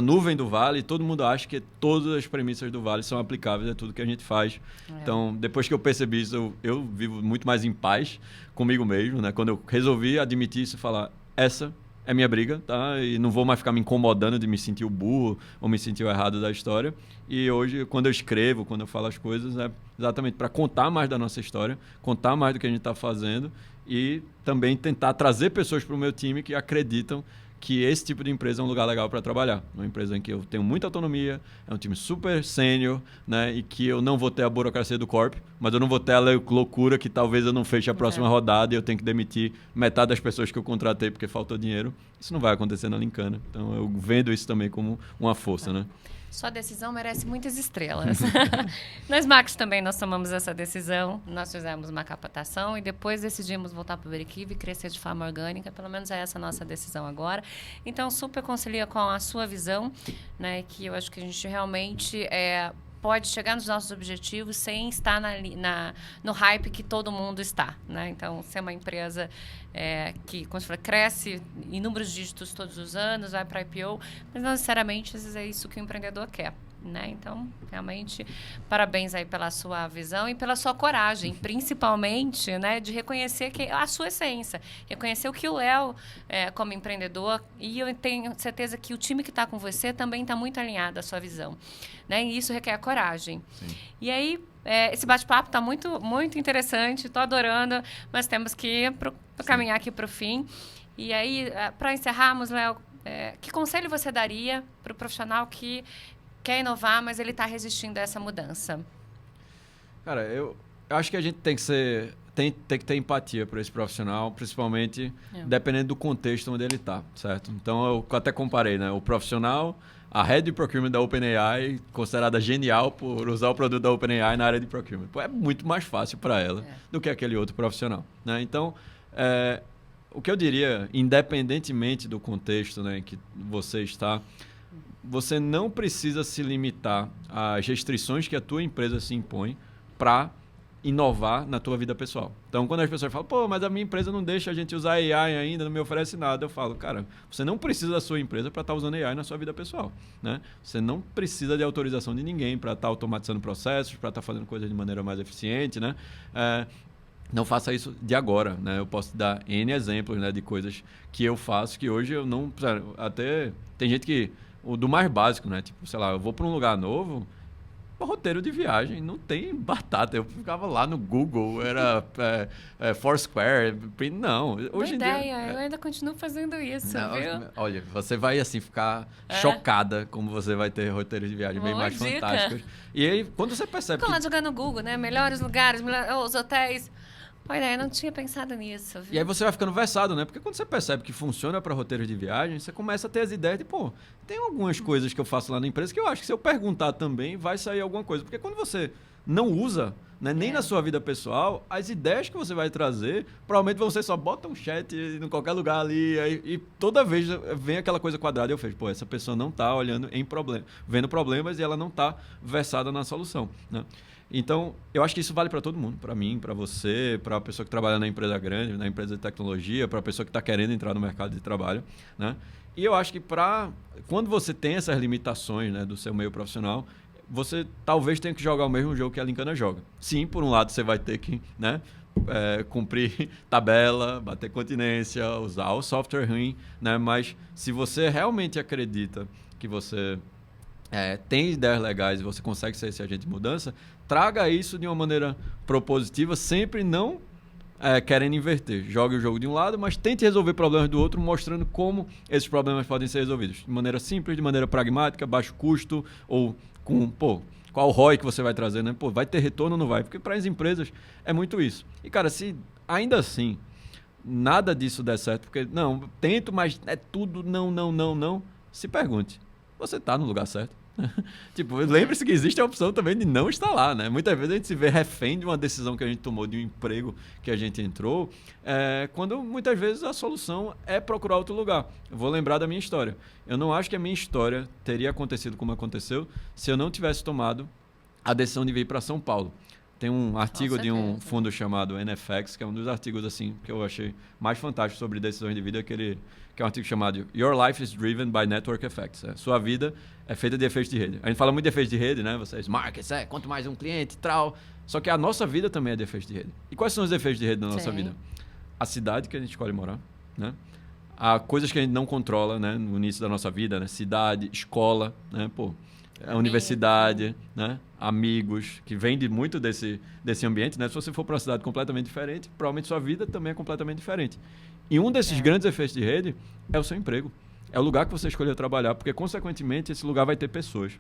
nuvem do Vale, e todo mundo acha que todas as premissas do Vale são aplicáveis a tudo que a gente faz. Então, depois que eu percebi isso, eu vivo muito mais em paz comigo mesmo, né? Quando eu resolvi admitir isso e falar, essa é minha briga, tá? E não vou mais ficar me incomodando de me sentir o burro ou me sentir o errado da história. E hoje, quando eu escrevo, quando eu falo as coisas, é exatamente para contar mais da nossa história, contar mais do que a gente está fazendo e também tentar trazer pessoas para o meu time que acreditam que esse tipo de empresa é um lugar legal para trabalhar. Uma empresa em que eu tenho muita autonomia, é um time super sênior, né? E que eu não vou ter a burocracia do corp, mas eu não vou ter a loucura que talvez eu não feche a próxima rodada e eu tenho que demitir metade das pessoas que eu contratei porque faltou dinheiro. Isso não vai acontecer na Lincana. Então eu vendo isso também como uma força, né? Sua decisão merece muitas estrelas. Nós, Max, também nós tomamos essa decisão. Nós fizemos uma captação e depois decidimos voltar para o Veriquiv e crescer de forma orgânica. Pelo menos é essa a nossa decisão agora. Então, super concilia com a sua visão, né? Que eu acho que a gente realmente pode chegar nos nossos objetivos sem estar no hype que todo mundo está, né? Então, ser uma empresa que, como você falou, cresce em números de dígitos todos os anos, vai para IPO, mas não necessariamente às vezes é isso que o empreendedor quer, né? Então, realmente, parabéns aí pela sua visão e pela sua coragem, principalmente, né, de reconhecer a sua essência, reconhecer o que o Léo como empreendedor, e eu tenho certeza que o time que está com você também está muito alinhado à sua visão, né? E isso requer coragem. Sim. E aí, esse bate-papo está muito, muito interessante, estou adorando, mas temos que caminhar aqui para o fim. E aí, para encerrarmos, Léo, que conselho você daria para o profissional que quer inovar, mas ele está resistindo a essa mudança? Cara, eu acho que a gente tem que ter empatia por esse profissional, principalmente dependendo do contexto onde ele está, certo? Então, eu até comparei, né? O profissional, a Head de Procurement da OpenAI, considerada genial por usar o produto da OpenAI na área de Procurement. Pô, é muito mais fácil para ela do que aquele outro profissional, né? Então, o que eu diria, independentemente do contexto, né, em que você está, você não precisa se limitar às restrições que a tua empresa se impõe para inovar na tua vida pessoal. Então, quando as pessoas falam, pô, mas a minha empresa não deixa a gente usar AI ainda, não me oferece nada, eu falo, cara, você não precisa da sua empresa para estar usando AI na sua vida pessoal, né? Você não precisa de autorização de ninguém para estar automatizando processos, para estar fazendo coisas de maneira mais eficiente, né? Não faça isso de agora, né? Eu posso dar N exemplos, né, de coisas que eu faço que hoje eu não... Até tem gente que... O do mais básico, né? Tipo, sei lá, eu vou para um lugar novo, roteiro de viagem, não tem batata. Eu ficava lá no Google, era Foursquare, não. Hoje em dia... Eu ainda continuo fazendo isso, não, viu? Olha, você vai assim ficar chocada como você vai ter roteiros de viagem bem mais fantásticos. E aí, quando você percebe Ficou lá jogando no Google, né? Melhores lugares, os hotéis... Olha, eu não tinha pensado nisso. Viu? E aí você vai ficando versado, né? Porque quando você percebe que funciona para roteiros de viagem, você começa a ter as ideias de, pô, tem algumas coisas que eu faço lá na empresa que eu acho que se eu perguntar também vai sair alguma coisa. Porque quando você não usa, né, nem na sua vida pessoal, as ideias que você vai trazer, provavelmente você só bota um chat em qualquer lugar ali e toda vez vem aquela coisa quadrada e eu vejo, pô, essa pessoa não está olhando vendo problemas e ela não está versada na solução, né? Então, eu acho que isso vale para todo mundo, para mim, para você, para a pessoa que trabalha na empresa grande, na empresa de tecnologia, para a pessoa que está querendo entrar no mercado de trabalho, né? E eu acho que quando você tem essas limitações, né, do seu meio profissional, você talvez tenha que jogar o mesmo jogo que a Lincana joga. Sim, por um lado você vai ter que, né, cumprir tabela, bater continência, usar o software ruim, né? Mas se você realmente acredita que você tem ideias legais e você consegue ser esse agente de mudança, traga isso de uma maneira propositiva, sempre não querendo inverter. Jogue o jogo de um lado, mas tente resolver problemas do outro, mostrando como esses problemas podem ser resolvidos. De maneira simples, de maneira pragmática, baixo custo, ou com, qual ROI que você vai trazer, né? Pô, vai ter retorno ou não vai? Porque para as empresas é muito isso. E, cara, se ainda assim nada disso der certo, porque, não, tento, mas é tudo não, se pergunte. Você está no lugar certo? Tipo, lembre-se que existe a opção também de não estar lá, né? Muitas vezes a gente se vê refém de uma decisão que a gente tomou, de um emprego que a gente entrou, quando muitas vezes a solução é procurar outro lugar. Eu vou lembrar da minha história. Eu não acho que a minha história teria acontecido como aconteceu se eu não tivesse tomado a decisão de vir para São Paulo. Tem um artigo de um fundo chamado NFX, que é um dos artigos assim que eu achei mais fantástico sobre decisões de vida, que é um artigo chamado Your Life is Driven by Network Effects. Sua vida é feita de efeitos de rede. A gente fala muito de efeitos de rede, né? Vocês, markets, quanto mais um cliente e tal. Só que a nossa vida também é de efeitos de rede. E quais são os efeitos de rede da nossa vida? A cidade que a gente escolhe morar, né? Há coisas que a gente não controla, né? No início da nossa vida, né? Cidade, escola, né? A universidade, né? Amigos, que vem de muito desse ambiente, né? Se você for para uma cidade completamente diferente, provavelmente sua vida também é completamente diferente. E um desses grandes efeitos de rede é o seu emprego. É o lugar que você escolheu trabalhar, porque, consequentemente, esse lugar vai ter pessoas.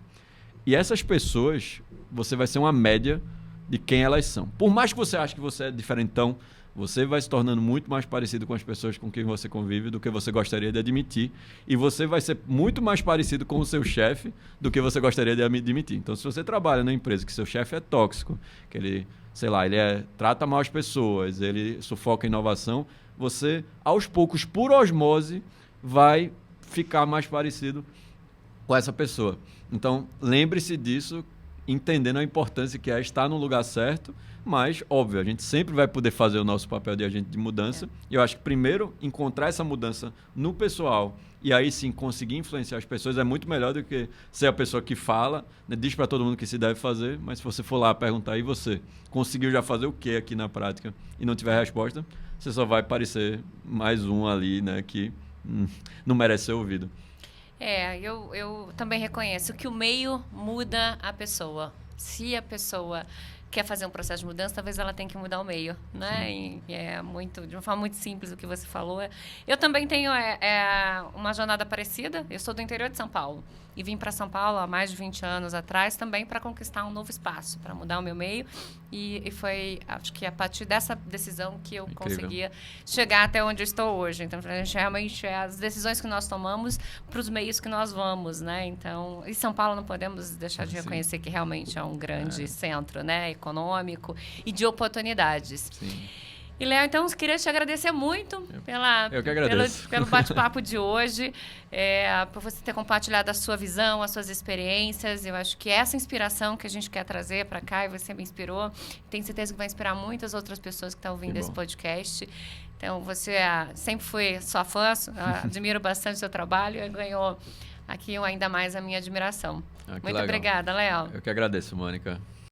E essas pessoas, você vai ser uma média de quem elas são. Por mais que você ache que você é diferentão, você vai se tornando muito mais parecido com as pessoas com quem você convive do que você gostaria de admitir. E você vai ser muito mais parecido com o seu chefe do que você gostaria de admitir. Então, se você trabalha numa empresa que seu chefe é tóxico, que ele, sei lá, trata mal as pessoas, ele sufoca a inovação, você, aos poucos, por osmose, vai ficar mais parecido com essa pessoa. Então, lembre-se disso, entendendo a importância que é estar no lugar certo, mas, óbvio, a gente sempre vai poder fazer o nosso papel de agente de mudança. E eu acho que, primeiro, encontrar essa mudança no pessoal e aí sim conseguir influenciar as pessoas é muito melhor do que ser a pessoa que fala, né, diz para todo mundo o que se deve fazer, mas se você for lá perguntar, e você conseguiu já fazer o que aqui na prática e não tiver resposta, você só vai parecer mais um ali, né, que não merece ser ouvido. Eu também reconheço que o meio muda a pessoa. Se a pessoa quer fazer um processo de mudança, talvez ela tenha que mudar o meio, né? E é de uma forma muito simples o que você falou. Eu também tenho uma jornada parecida. Eu sou do interior de São Paulo e vim para São Paulo há mais de 20 anos atrás também para conquistar um novo espaço, para mudar o meu meio. E foi, acho que a partir dessa decisão que eu conseguia chegar até onde eu estou hoje. Então, a gente realmente as decisões que nós tomamos para os meios que nós vamos, né? Então, em São Paulo não podemos deixar de reconhecer que realmente é um grande centro, né? Econômico e de oportunidades. Sim. E, Léo, então, eu queria te agradecer muito Eu que agradeço. pelo bate-papo de hoje, por você ter compartilhado a sua visão, as suas experiências. Eu acho que essa inspiração que a gente quer trazer para cá, e você me inspirou, tenho certeza que vai inspirar muitas outras pessoas que estão ouvindo esse podcast. Então, você sempre foi sua fã, admiro bastante o seu trabalho e ganhou aqui ainda mais a minha admiração. Muito legal. Obrigada, Léo. Eu que agradeço, Mônica.